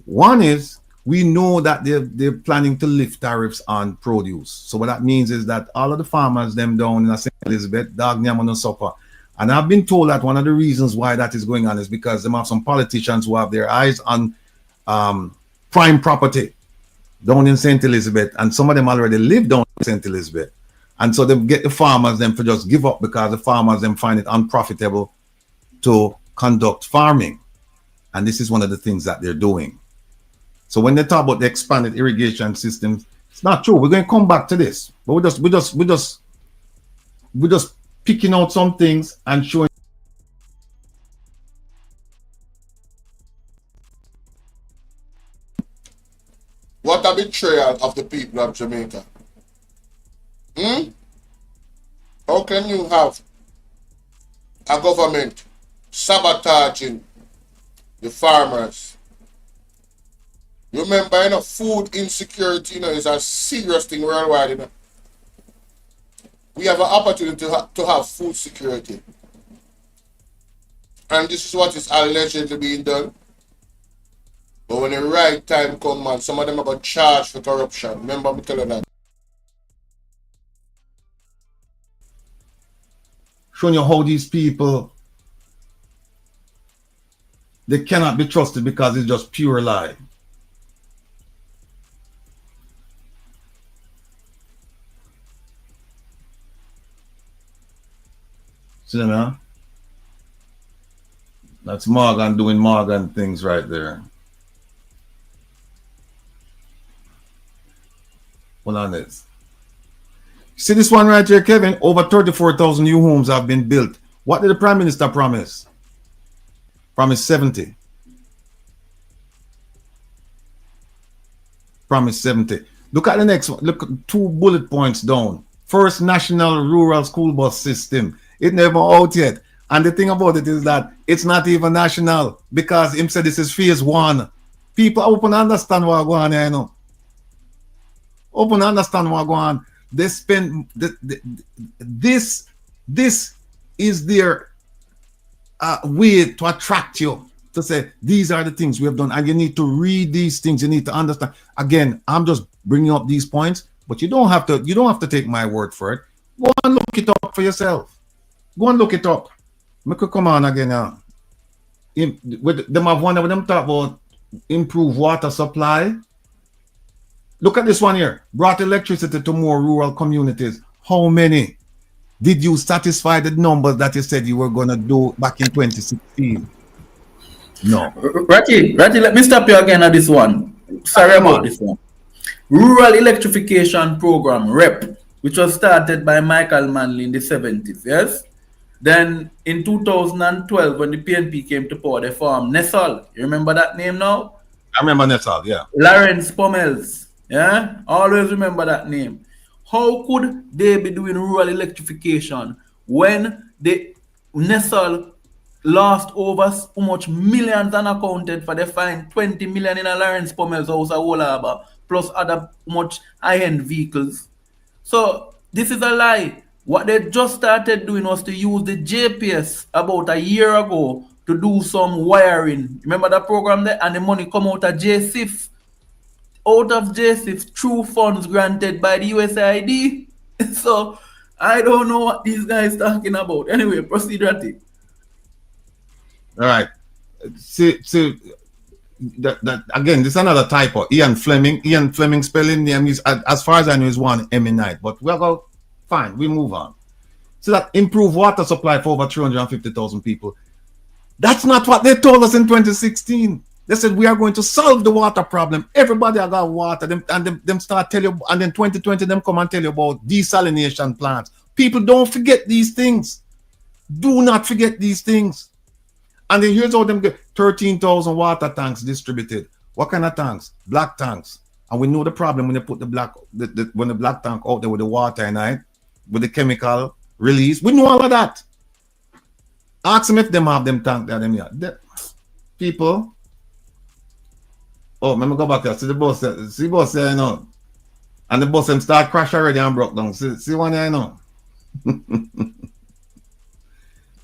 One is we know that they're planning to lift tariffs on produce. So what that means is that all of the farmers them down in St. Elizabeth, Dagenham and Supper. And I've been told that one of the reasons why that is going on is because they have some politicians who have their eyes on prime property down in St. Elizabeth, and some of them already live down in St. Elizabeth. And so they get the farmers them to just give up because the farmers them find it unprofitable to conduct farming. And this is one of the things that they're doing. So when they talk about the expanded irrigation systems, it's not true. We're going to come back to this. But we're just picking out some things and showing. What a betrayal of the people of Jamaica. How can you have a government sabotaging the farmers? Remember, food insecurity, is a serious thing worldwide, We have an opportunity to have food security. And this is what is allegedly being done. But when the right time comes, man, some of them are going to charge for corruption. Remember me telling that. Showing you how these people, they cannot be trusted because it's just pure lie. See them, huh? That's Morgan doing Morgan things right there. Hold on this. See this one right here, Kevin? Over 34,000 new homes have been built. What did the Prime Minister promise? Promise 70. Promise 70. Look at the next one. Look, 2 bullet points down. First national rural school bus system. It never out yet. And the thing about it is that it's not even national because him said this is phase 1. People open understand what going on here, you know. Open understand what going on. They spend this is their way to attract you, to say these are the things we have done, and you need to read these things. You need to understand. Again, I'm just bringing up these points, but you don't have to take my word for it. Go and look it up for yourself. Go and look it up. Make it come on again now. With them have one of them talk about improve water supply. Look at this one here. Brought electricity to more rural communities. How many? Did you satisfy the numbers that you said you were going to do back in 2016? No. Ratty, let me stop you again at this one. Sorry about this one. Rural Electrification Program, REP, which was started by Michael Manley in the 70s, yes? Then in 2012, when the PNP came to power, they formed NESOL. You remember that name now? I remember NESOL, yeah. Lawrence Pommels, yeah? Always remember that name. How could they be doing rural electrification when the NESOL lost over so much millions unaccounted for? They find 20 million in a Lawrence Pommels house at Wolaba, plus other much high-end vehicles. So this is a lie. What they just started doing was to use the JPS about a year ago to do some wiring. Remember that program there? And the money come out of JSIF. Out of JSIF through funds granted by the USAID. So I don't know what these guys talking about. Anyway, proceed, Ratty. All right. See that again, this is another typo. Ian Fleming spelling name is, as far as I know, is one M9. But we'll go fine, we move on. So that improve water supply for over 350,000 people. That's not what they told us in 2016. They said we are going to solve the water problem. Everybody got water. Them start tell you, and then 2020 them come and tell you about desalination plants. People don't forget these things. Do not forget these things. And then here's how them get 13,000 water tanks distributed. What kind of tanks? Black tanks. And we know the problem when they put the black tank out there with the water in it, with the chemical release. We know all of that. Ask them if them have them tank there. People. Oh, let me go back here. See the bus there, you know. And the bus them start crash already and broke down. See one there, you know.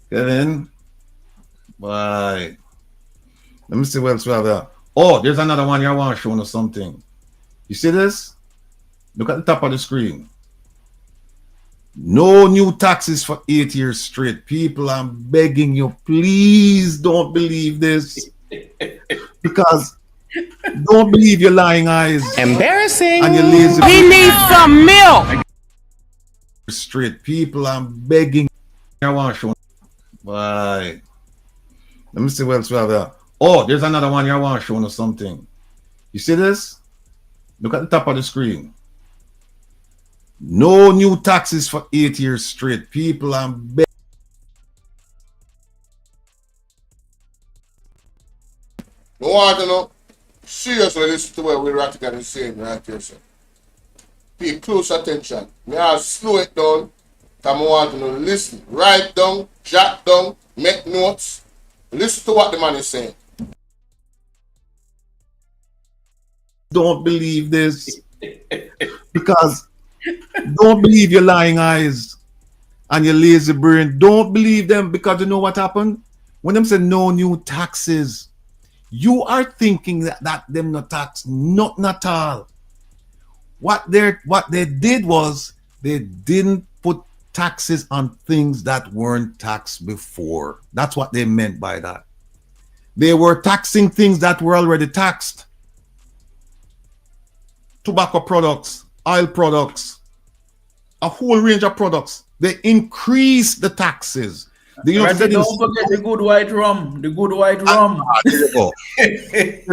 Kevin. Bye. Let me see what else we have there. Oh, there's another one here I want to show you something. You see this? Look at the top of the screen. No new taxes for 8 years straight. People, I'm begging you, please don't believe this. Because don't believe your lying eyes. Embarrassing. And your lazy. He needs some milk. Straight. People, I'm begging. I want to show you. Bye. Let me see what else we have there. Oh, there's another one here I want to show you something. You see this? Look at the top of the screen. No new taxes for 8 years straight. People, I'm begging. No want to know. Seriously, listen to what Rattigan is saying right here, sir. Pay close attention. Me I'll slow it down. Come on, to know. Listen. Write down, jot down, make notes. Listen to what the man is saying. Don't believe this. Because don't believe your lying eyes and your lazy brain. Don't believe them, because you know what happened? When them say no new taxes, you are thinking that them no tax. Not at all. What they did was they didn't put taxes on things that weren't taxed before. That's what they meant by that. They were taxing things that were already taxed. Tobacco products, oil products, a whole range of products. They increased the taxes. Don't forget the good white rum. There you go. If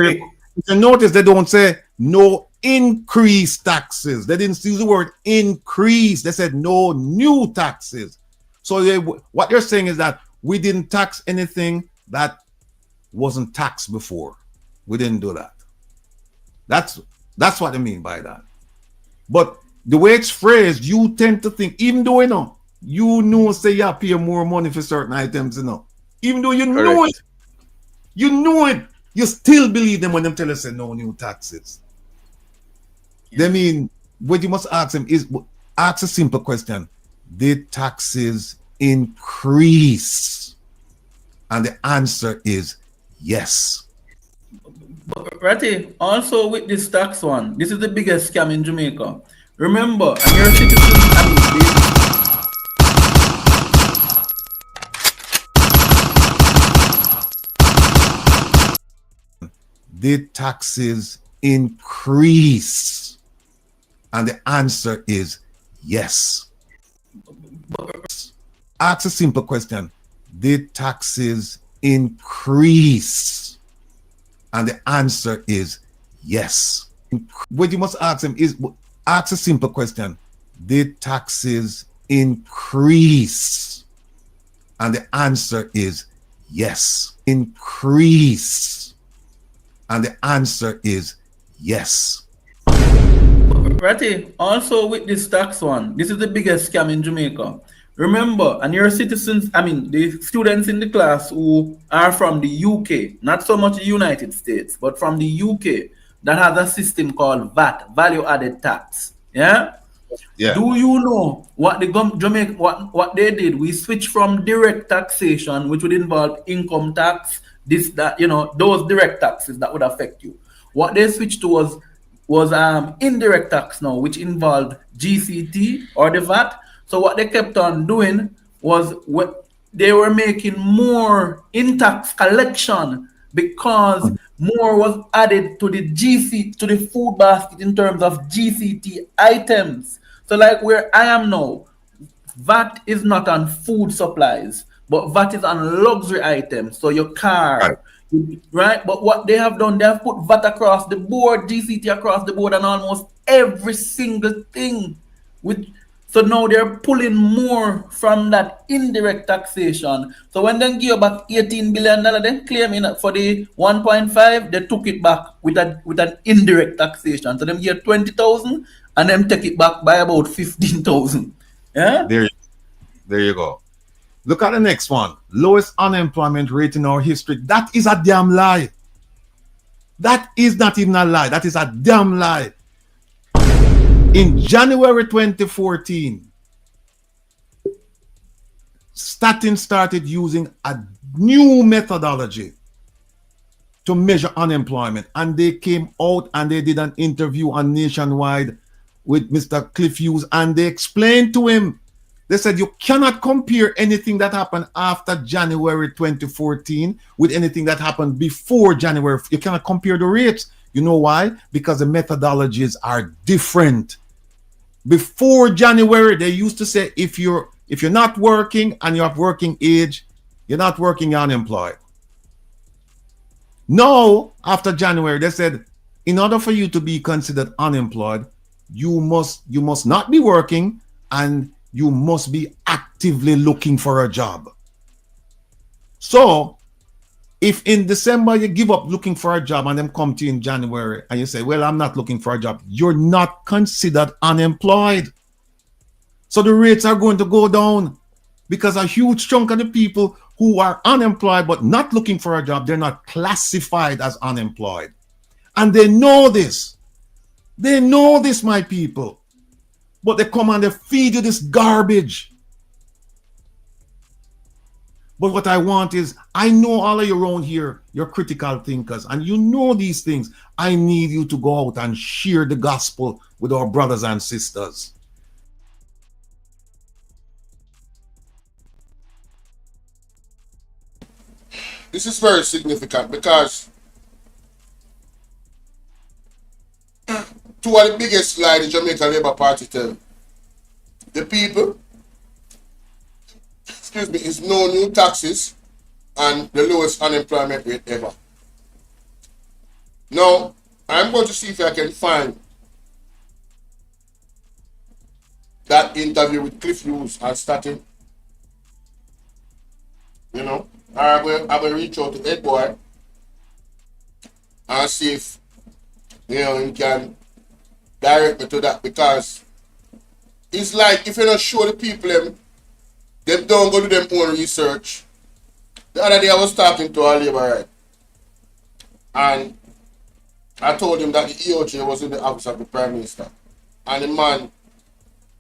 you notice, they don't say no increase taxes. They didn't use the word increase. They said no new taxes. So what they're saying is that we didn't tax anything that wasn't taxed before. We didn't do that. That's what they mean by that. But the way it's phrased, you tend to think, even though you know, say you pay more money for certain items, even though you know it, you still believe them when them tell us say no new taxes. They mean what you must ask them is ask a simple question: did taxes increase? And the answer is yes. Ratty, also with this tax one, this is the biggest scam in Jamaica. Remember, and your citizens, did taxes increase? And the answer is yes. Ask a simple question: did taxes increase? And the answer is yes. What you must ask them is ask a simple question: did taxes increase? And the answer is yes. Increase. And the answer is yes. Ratty, also with this tax one, this is the biggest scam in Jamaica. Remember, and your citizens, the students in the class who are from the UK, not so much the United States, but from the UK, that has a system called VAT, value added tax. Yeah? Do you know what the Jamaica, what they did? We switched from direct taxation, which would involve income tax, this, that, those direct taxes that would affect you. What they switched to was indirect tax now, which involved GCT or the VAT. So what they kept on doing was they were making more in tax collection because more was added to the to the food basket in terms of GCT items. So like where I am now, VAT is not on food supplies, but VAT is on luxury items. So your car, right? But what they have done, they have put VAT across the board, GCT across the board, and almost every single thing. So now they're pulling more from that indirect taxation. So when they give you back $18 billion, then claiming for the 1.5, they took it back with an indirect taxation. So them give 20,000 and them take it back by about 15,000. Yeah. There you go. Look at the next one. Lowest unemployment rate in our history. That is a damn lie. That is not even a lie. That is a damn lie. In January 2014, Statin started using a new methodology to measure unemployment. And they came out and they did an interview on Nationwide with Mr. Cliff Hughes, and they explained to him, they said, you cannot compare anything that happened after January 2014 with anything that happened before January. You cannot compare the rates. You know why? Because the methodologies are different. Before January, they used to say if you're not working and you're of working age, you're not working, you're unemployed. Now, after January, they said in order for you to be considered unemployed, you must not be working and you must be actively looking for a job. So if in December you give up looking for a job and then come to you in January and you say, well, I'm not looking for a job, you're not considered unemployed. So the rates are going to go down because a huge chunk of the people who are unemployed but not looking for a job, they're not classified as unemployed. And they know this. They know this, my people. But they come and they feed you this garbage. But what I want is, I know all of you around here, you're critical thinkers, and you know these things. I need you to go out and share the gospel with our brothers and sisters. This is very significant because two of the biggest lies the Jamaican Labour Party tell the people, is no new taxes and the lowest unemployment rate ever. Now, I'm going to see if I can find that interview with Cliff Hughes and starting. You know, I will reach out to Ed Boy and see if he can direct me to that, because it's like if you don't show the people them don't go do them own research. The other day I was talking to a labor right, and I told him that the EOJ was in the office of the Prime Minister. And the man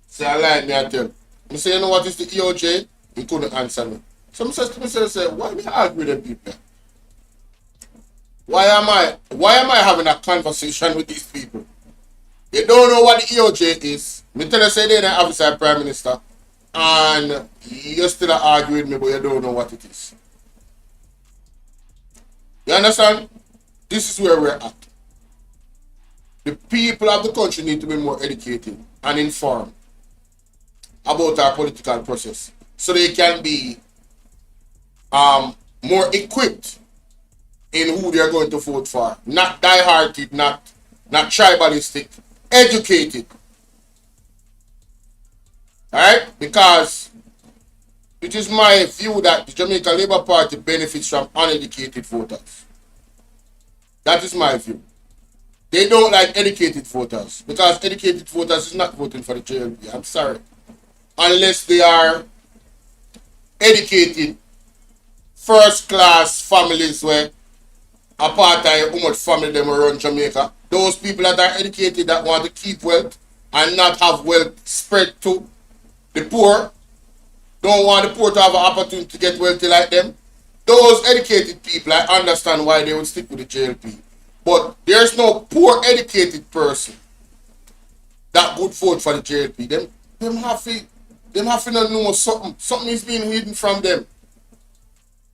said, I lied me and tell. I say, you know what is the EOJ? He couldn't answer me. So I says to myself, why me argue with them people? Why am I having a conversation with these people? They don't know what the EOJ is. Me tell you say they're in the office of the Prime Minister, and you still argue with me, but you don't know what it is. You understand? This is where we're at. The people of the country need to be more educated and informed about our political process, so they can be more equipped in who they are going to vote for. Not die-hearted, not tribalistic, educated. Alright? Because it is my view that the Jamaica Labour Party benefits from uneducated voters. That is my view. They don't like educated voters, because educated voters is not voting for the JLP. I'm sorry. Unless they are educated, first-class families where apartheid, how much family them run Jamaica. Those people that are educated that want to keep wealth and not have wealth spread to the poor, don't want the poor to have an opportunity to get wealthy like them. Those educated people, I understand why they would stick with the JLP. But there's no poor educated person that would vote for the JLP. Them have to know something. Something is being hidden from them.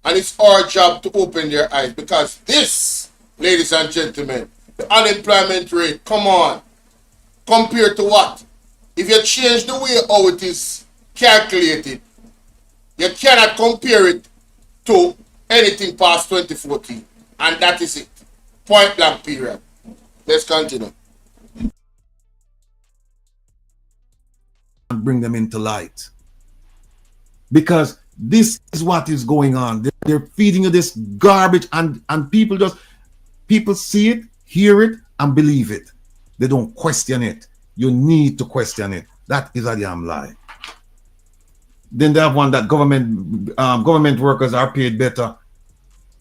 And it's our job to open their eyes, because this, ladies and gentlemen, the unemployment rate, come on, compared to what? If you change the way how it is calculated, you cannot compare it to anything past 2014. And that is it. Point blank period. Let's continue. And bring them into light. Because this is what is going on. They're feeding you this garbage, and people see it, hear it, and believe it. They don't question it. You need to question it. That is a damn lie. Then they have one that government workers are paid better.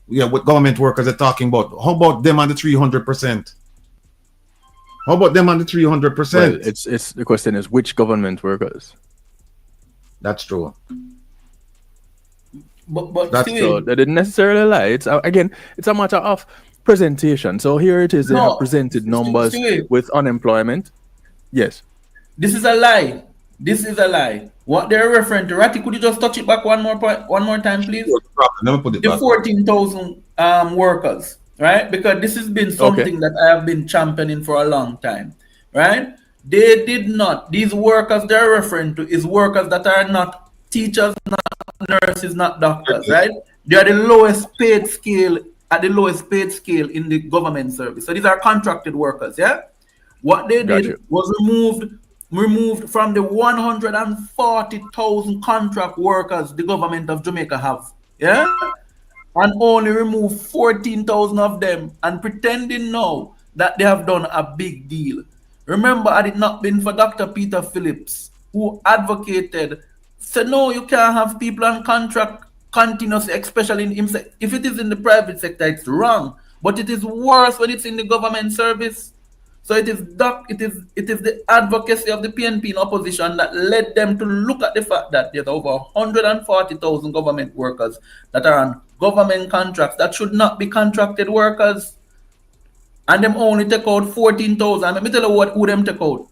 Yeah, what government workers are talking about. How about them on the 300%? How about them on the 300%? Well, it's the question is which government workers? That's true. But That's still, So they didn't necessarily lie. It's it's a matter of presentation. So here it is. They have presented numbers with unemployment. Yes. This is a lie. This is a lie. What they're referring to, Ratty, could you just touch it back one more time, please? Let me put it The back. 14,000 workers, right? Because this has been something that I have been championing for a long time, right? They did not. These workers they're referring to is workers that are not teachers, not nurses, not doctors, right? They are the lowest paid scale, at the lowest paid scale in the government service. So these are contracted workers, yeah? What they did was removed from the 140,000 contract workers the government of Jamaica have, yeah? And only remove 14,000 of them, and pretending now that they have done a big deal. Remember, had it not been for Dr. Peter Phillips, who advocated, said, no, you can't have people on contract continuously, especially if it is in the private sector, it's wrong. But it is worse when it's in the government service. So it is the advocacy of the PNP in opposition that led them to look at the fact that there's over 140,000 government workers that are on government contracts that should not be contracted workers. And them only take out 14,000. Let me tell you who them take out.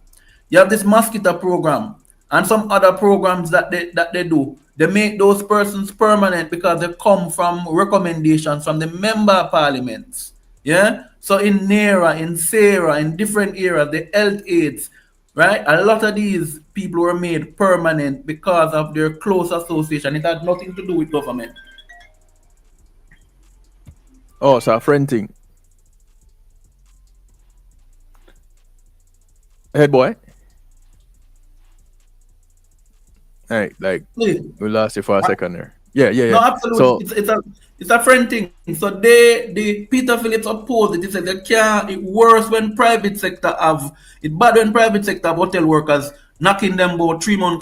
You have this mosquito program and some other programs that they do. They make those persons permanent because they come from recommendations from the member parliaments. Yeah? So in NERA, in SARA, in different areas, the health aides, right? A lot of these people were made permanent because of their close association. It had nothing to do with government. Oh, so a friend thing. Head boy. Hey, like Please. we lost you for a second there. Yeah. No, absolutely. So It's a friend thing. So the Peter Phillips opposed it. He said they can't. It worse when private sector have it bad when private sector have hotel workers knocking them about 3-month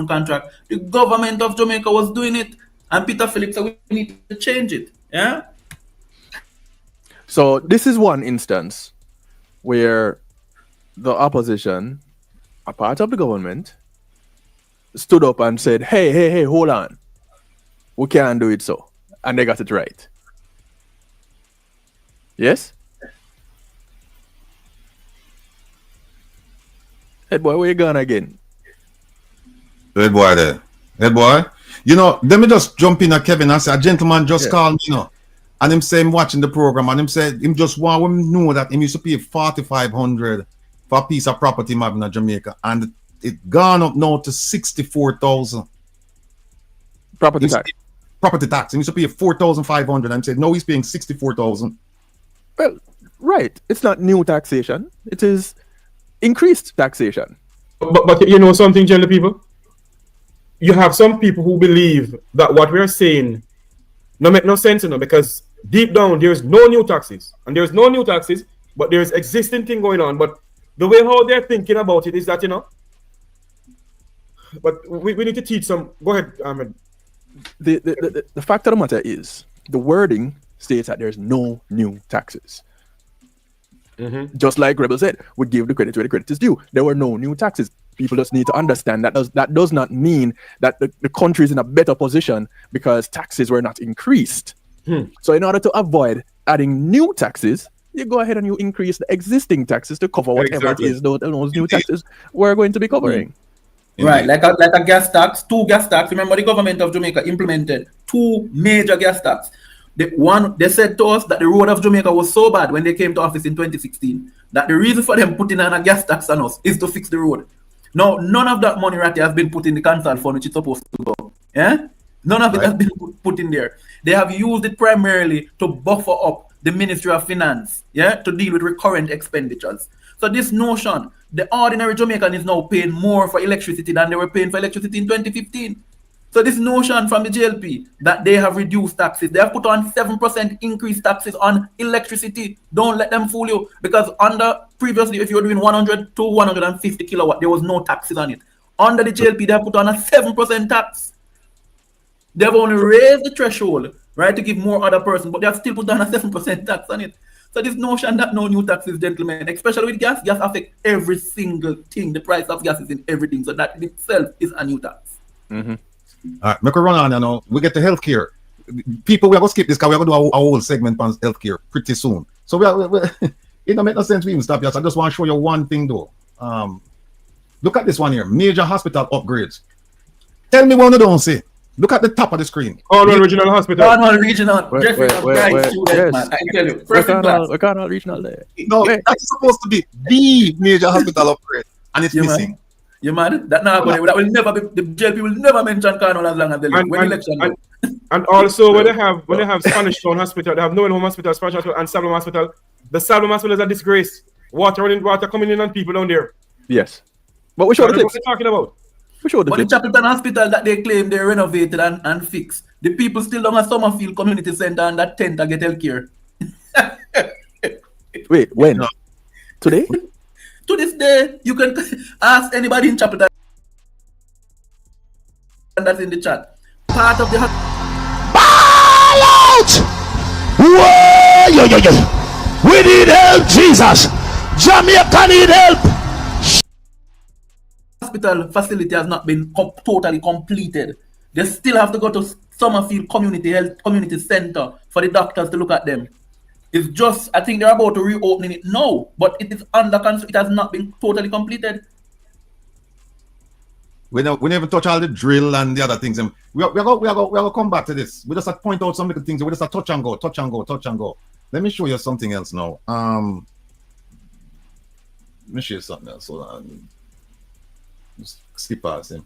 contract. The government of Jamaica was doing it, and Peter Phillips said we need to change it. Yeah. So this is one instance where the opposition, a part of the government, stood up and said, hey, hold on. We can't do it so. And they got it right. Yes? Head boy, where you going again? Head boy there. Head boy. You know, let me just jump in at Kevin and say, a gentleman just called me, you know. And him say him watching the program, and him said him just want him know that him used to pay 4,500 for a piece of property him having in Jamaica, and it gone up now to 64,000. Property tax. Property tax. He used to pay 4,500, and said no, he's paying 64,000. Well, right. It's not new taxation. It is increased taxation. But you know something, general people? You have some people who believe that what we're saying no make no sense, you know, because deep down there's no new taxes. And there's no new taxes, but there's existing thing going on. But the way how they're thinking about it is that, you know, but we need to teach some. Go ahead, Ahmed. The fact of the matter is, the wording states that there's no new taxes. Just like Rebel said, we give the credit where the credit is due. There were no new taxes. People just need to understand that does not mean that the country is in a better position because taxes were not increased. So in order to avoid adding new taxes, you go ahead and you increase the existing taxes to cover whatever it is those new taxes we're going to be covering. Right, like a gas tax, 2 gas tax. Remember, the government of Jamaica implemented 2 major gas tax. They said to us that the road of Jamaica was so bad when they came to office in 2016 that the reason for them putting on a gas tax on us is to fix the road. Now, none of that money, Ratty, has been put in the council fund, which is supposed to go. Yeah? None of it has been put in there. They have used it primarily to buffer up the Ministry of Finance, yeah, to deal with recurrent expenditures. So this notion, the ordinary Jamaican is now paying more for electricity than they were paying for electricity in 2015. So this notion from the JLP that they have reduced taxes, they have put on 7% increased taxes on electricity. Don't let them fool you, because under previously, if you were doing 100 to 150 kilowatt, there was no taxes on it. Under the JLP, they have put on a 7% tax. They have only raised the threshold, right, to give more other person, but they have still put down a 7% tax on it. So this notion that no new taxes, gentlemen, especially with gas affects every single thing. The price of gas is in everything, so that in itself is a new tax. All right, make a run on, you know. We get to healthcare. People, we are going to skip this because we are going to do a whole segment on healthcare pretty soon. So it don't make no sense we even stop here. So I just want to show you one thing though. Look at this one here. Major hospital upgrades. Tell me what you don't see. Look at the top of the screen. Cornwall Regional Hospital. Cornwall Regional. Jeffrey, yes. Man. I tell you, first in class. We can't all regional there. No, that's supposed to be the major hospital upgrade, and it's missing. You mad? That will never be. The JLP will never mention Cornwall as long as they live. And also when they have Spanish Town Hospital, they have Noel Home Hospital, Spanish Hospital, and Salem Hospital. The Salem Hospital is a disgrace. Water coming in on people down there. Yes, but we showed the clips. What are talking about? But the Chapelton Hospital that they claim they renovated and fixed, the people still don't have Summerfield Community Center and that tent to get health care. Wait, when? Today? To this day, you can ask anybody in Chapelton that's in the chat. Part of the Ball out! Whoa, we need help, Jesus. Jamaica need help. Hospital facility has not been totally completed. They still have to go to Summerfield Community Center for the doctors to look at them. It's just, I think they're about to reopen it now, but it is under construction. It has not been totally completed. We never touch all the drill and the other things. And we are going to come back to this. We just have to point out some little things. We just have to touch and go. Let me show you something else now. Let me show you something else. Hold on. Just skip past him.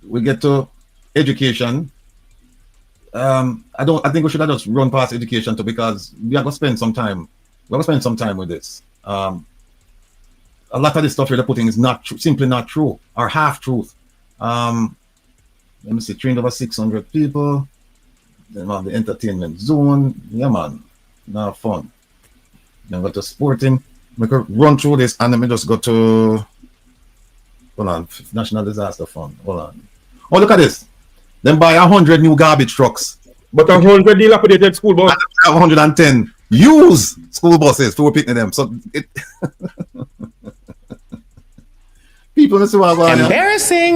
We get to education. I think we should have just run past education too, because we are going to spend some time. We're going to spend some time with this. A lot of this stuff you're putting is simply not true, or half truth. Let me see, trained over 600 people. Then we have the entertainment zone. Yeah, man. Now fun. Then go to sporting. We could run through this and then we just go to hold on, National Disaster Fund. Hold on. Oh, look at this. Then buy 100 new garbage trucks. But 100 dilapidated school bus. 110 used school buses for picking them. So it people don't see what I'm going. Embarrassing.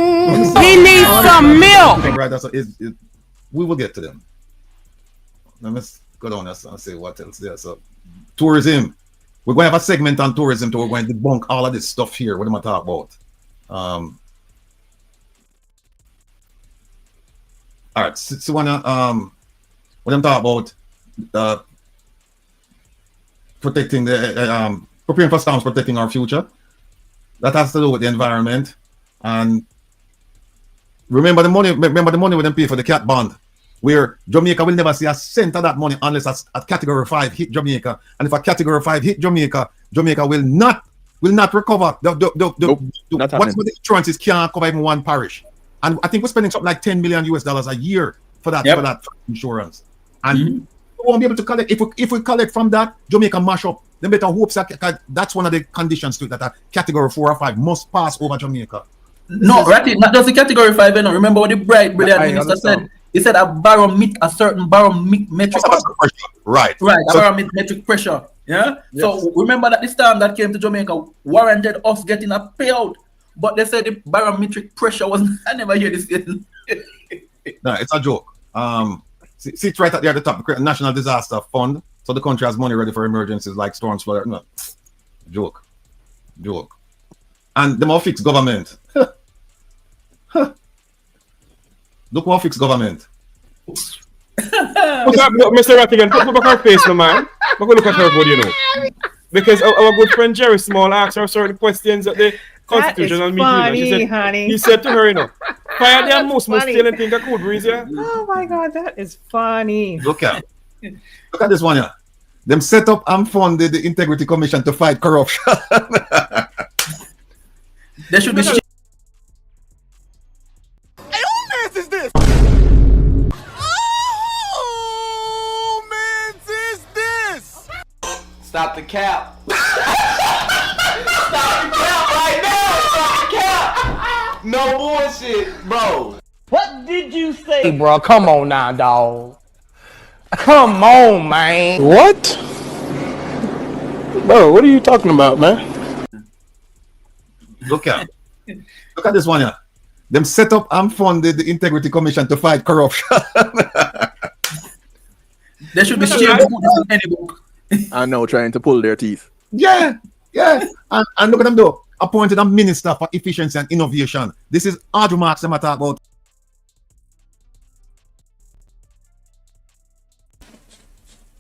He needs some milk. Right, that's we will get to them. Let me go down and say what else there. So tourism. We're going to have a segment on tourism, so we're going to debunk all of this stuff here. What am I talking about? All right, so what I'm talking about, protecting the preparing for storms, protecting our future. That has to do with the environment. And remember the money we then pay for the cat bond, where Jamaica will never see a cent of that money unless a category 5 hit Jamaica. And if a category 5 hit Jamaica, Jamaica will not recover. What the insurances can't cover even one parish. And I think we're spending something like $10 million a year for that insurance. And we won't be able to collect. If we collect from that, Jamaica mash up. Then better hopes that that's one of the conditions to it, that a category 4 or 5 must pass over Jamaica. No, right? Not just the category 5. You know. Remember what the brilliant minister said? He said a certain barometric pressure. Right. A barometric pressure. Yeah. Yes. So remember that this time that came to Jamaica warranted us getting a payout, but they said the barometric pressure wasn't. I never hear this. No, it's a joke. See it's right at the top, the National Disaster Fund, so the country has money ready for emergencies like storms, flood. No, joke. And the more fixed government. Look what fixed government. Mr. Rattigan, put back our face, no man. We're going to look at her good, you know. Because our good friend Jerry Small asked her certain questions at the constitutional meeting. Funny, honey. He said to her, you know, fire them most still and think a cool breeze, yeah? Oh my God, that is funny. Look at this one, yeah. Them set up and funded the Integrity Commission to fight corruption. There should be. Stop the cap. Stop the cap right now. Stop the cap. No bullshit, bro. What did you say? Hey, bro, come on now, dog. Come on, man. What? Bro, what are you talking about, man? Look at this one, yeah. Them set up and funded the Integrity Commission to fight corruption. There should be shame to put this in any book. I know, trying to pull their teeth. Yeah. And look at them though. Appointed a minister for efficiency and innovation. This is hard remarks I'm talking about.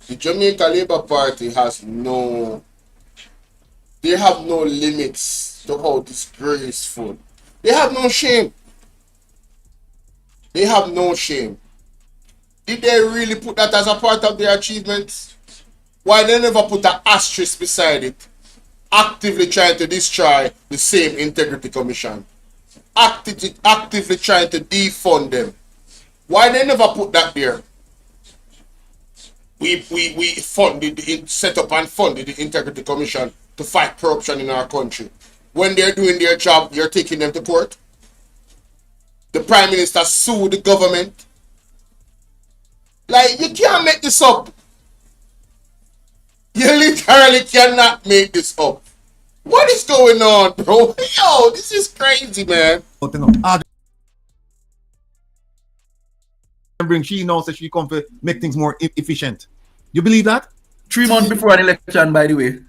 The Jamaica Labour Party has no limits to how disgraceful. They have no shame. Did they really put that as a part of their achievements? Why they never put an asterisk beside it? Actively trying to destroy the same Integrity Commission. Actively trying to defund them. Why they never put that there? We set up and funded the Integrity Commission to fight corruption in our country. When they're doing their job, you're taking them to court. The Prime Minister sued the government. Like, you can't make this up. You literally cannot make this up. What is going on, bro? Yo, this is crazy, man. She knows that she come to make things more efficient. You believe that? 3 months before an election, by the way.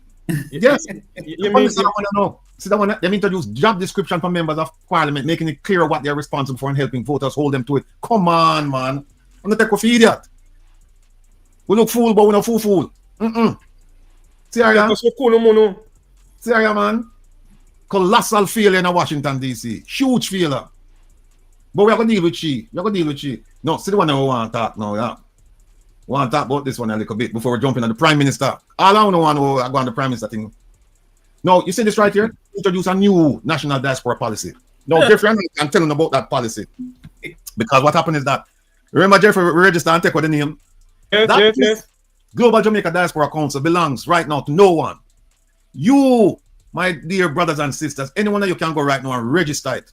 Yes. You mean they introduce job description for members of parliament, making it clear what they're responsible for and helping voters hold them to it. Come on, man. I'm not take for idiot. We look fool, but we not fool. See ya, man. Colossal failure in Washington, D.C. Huge failure. But we are going to deal with she. No, see the one that we want to talk now, yeah. We want to talk about this one a little bit before we jump into the Prime Minister. All I want to go on the Prime Minister thing. No, you see this right here? Introduce a new national diaspora policy. No, Jeffrey, I'm telling about that policy. Because what happened is that, remember, Jeffrey, we register and take what the name. Yes. Global Jamaica Diaspora Council belongs right now to no one. You, my dear brothers and sisters, anyone that you can go right now and register it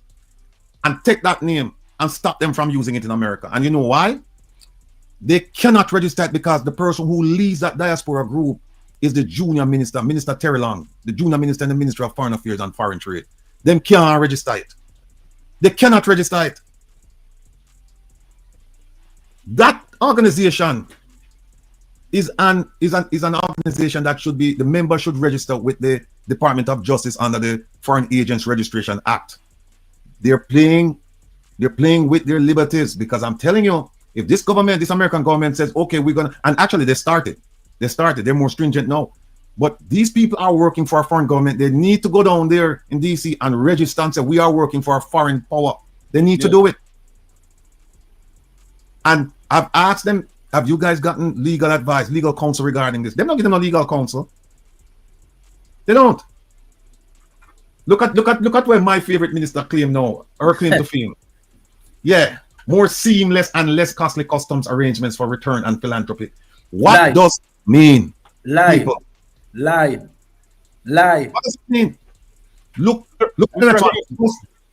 and take that name and stop them from using it in America. And you know why? They cannot register it because the person who leads that diaspora group is the junior minister, Minister Terry Long, the junior minister in the Ministry of Foreign Affairs and Foreign Trade. Them can't register it. They cannot register it. That organization is an organization that should be, the member should register with the Department of Justice under the Foreign Agents Registration Act. They're playing with their liberties, because I'm telling you, if this government, this American government says, okay, we're gonna, and actually they started, they're more stringent now. But these people are working for a foreign government. They need to go down there in DC and register and say, we are working for a foreign power. They need to do it. And I've asked them, have you guys gotten legal advice, legal counsel regarding this? They're not giving no legal counsel. They don't. Look at where my favorite minister claim now, her claim to fame. Yeah, more seamless and less costly customs arrangements for return and philanthropy. What does it mean? Lie. What Does it mean? Look at that.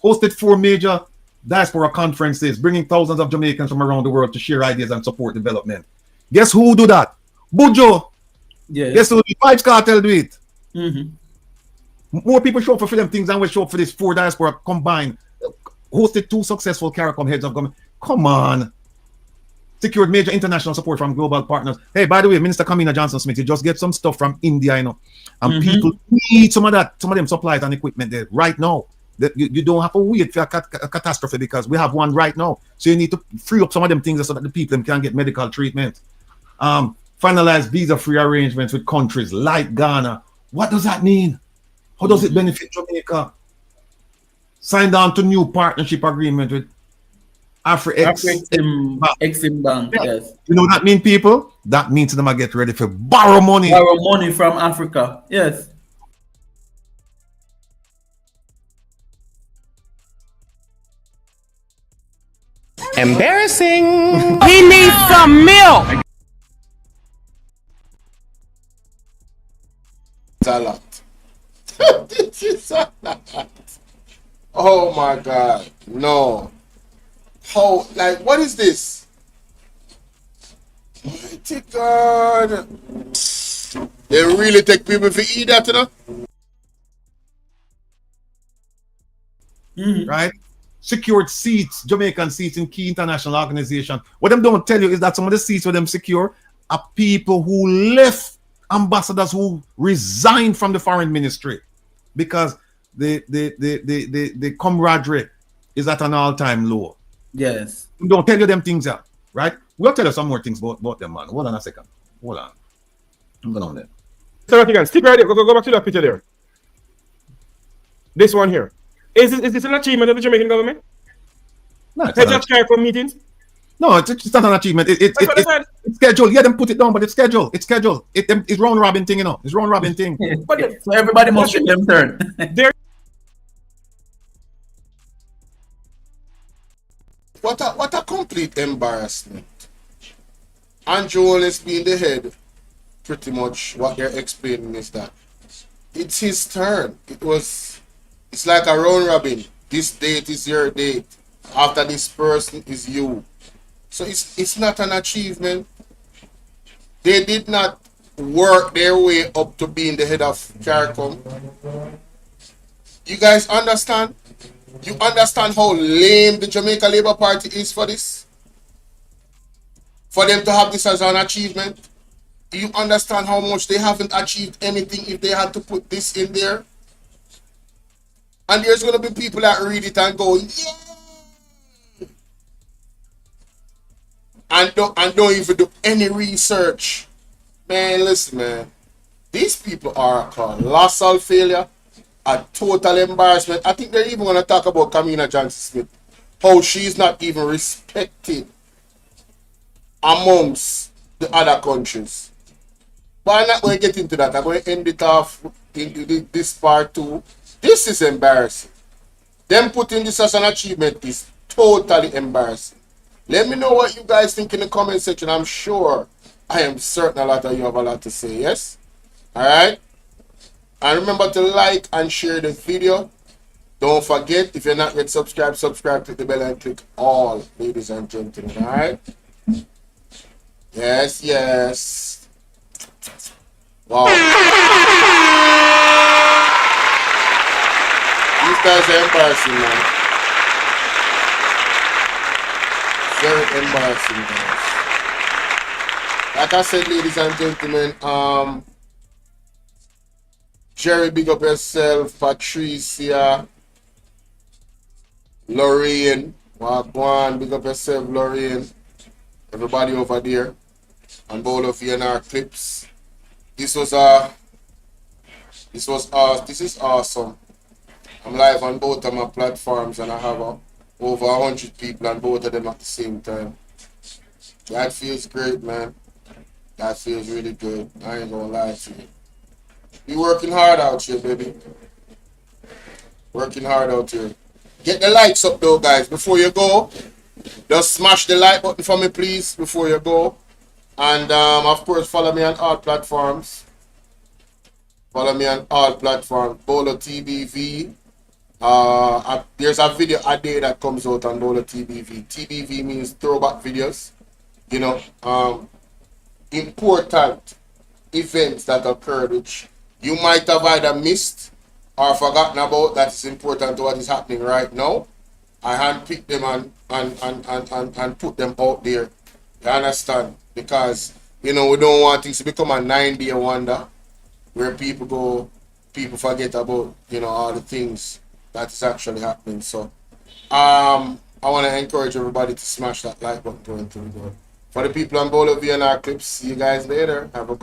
Hosted 4 major diaspora conferences, bringing thousands of Jamaicans from around the world to share ideas and support development. Guess who do that? Bujo. Yes. Guess who? The Vibes Cartel do it. More people show up for them things than we show up for this 4 diaspora combined. Hosted 2 successful CARICOM heads of government. Come on. Secured major international support from global partners. Hey, by the way, Minister Kamina Johnson-Smith, you just get some stuff from India, you know. And people need some of them supplies and equipment there right now. That you don't have to wait for a catastrophe, because we have one right now. So you need to free up some of them things so that the people can get medical treatment. Finalize visa-free arrangements with countries like Ghana. What does that mean? How does it benefit Jamaica? Signed on to new partnership agreement with Exim Bank. Yes. You know what that mean, people? That means them get ready for borrow money. Borrow money from Africa. Yes. Embarrassing. He needs some milk. It's a lot. This is a lot. Oh my God. No. How, like, what is this? Mighty God. They really take people for eat that, you know? Right? Secured seats, Jamaican seats in key international organizations. What them don't tell you is that some of the seats for them secure are people who left, ambassadors who resigned from the foreign ministry, because the camaraderie is at an all-time low. Yes. Don't tell you them things, right? We'll tell you some more things about them, man. Hold on a second. Hold on. I'm going on there. So Rattigan, stick right there. Go back to that picture there. This one here. Is this an achievement of the Jamaican government? No, Heads of CARICOM meetings? No, it's not an achievement. It's scheduled. Yeah, them put it down, but it's scheduled. It's scheduled. It's round robin thing, you know. It's round robin thing. So everybody must get them turn. What a complete embarrassment. Andrew Holness being the head, pretty much what they're explaining is that it's his turn. It's like a round robin. This date is your date. After this person is you. So it's not an achievement. They did not work their way up to being the head of CARICOM. You guys understand? You understand how lame the Jamaica Labour Party is for this? For them to have this as an achievement? Do you understand how much they haven't achieved anything if they had to put this in there? And there's going to be people that read it and go, yeah! And don't even do any research. Man, listen, man. These people are a colossal failure. A total embarrassment. I think they're even going to talk about Kamina Johnson-Smith. How she's not even respected amongst the other countries. But I'm not going to get into that. I'm going to end it off into this part too. This is embarrassing. them putting this as an achievement is totally embarrassing. Let me know what you guys think in the comment section. I'm sure, I am certain a lot of you have a lot to say, yes? Alright? And remember to like and share the video. Don't forget, if you're not yet subscribed, subscribe, click the bell and click all, ladies and gentlemen, alright? Yes, yes. Wow. These guys are embarrassing, man. Very embarrassing, guys. Like I said, ladies and gentlemen, Jerry, big up yourself. Patricia, Lorraine, Wagwan, big up yourself, Lorraine. Everybody over there, and both of you in our clips. This is awesome. I'm live on both of my platforms, and I have over 100 people on both of them at the same time. That feels great, man. That feels really good. I ain't gonna lie to you. We working hard out here, baby. Working hard out here. Get the likes up though, guys. Before you go, just smash the like button for me, please, before you go. And of course, follow me on all platforms. Follow me on all platforms. Bolo TBV. There's a video a day that comes out on Bolo TBV. TBV means throwback videos. You know, important events that occurred which you might have either missed or forgotten about that is important to what is happening right now. I handpick them and put them out there. You understand? Because, you know, we don't want things to become a 9-day wonder where people forget about, you know, all the things that is actually happening. So, I want to encourage everybody to smash that like button going through the door. For the people on Bolo VNR clips, see you guys later. Have a good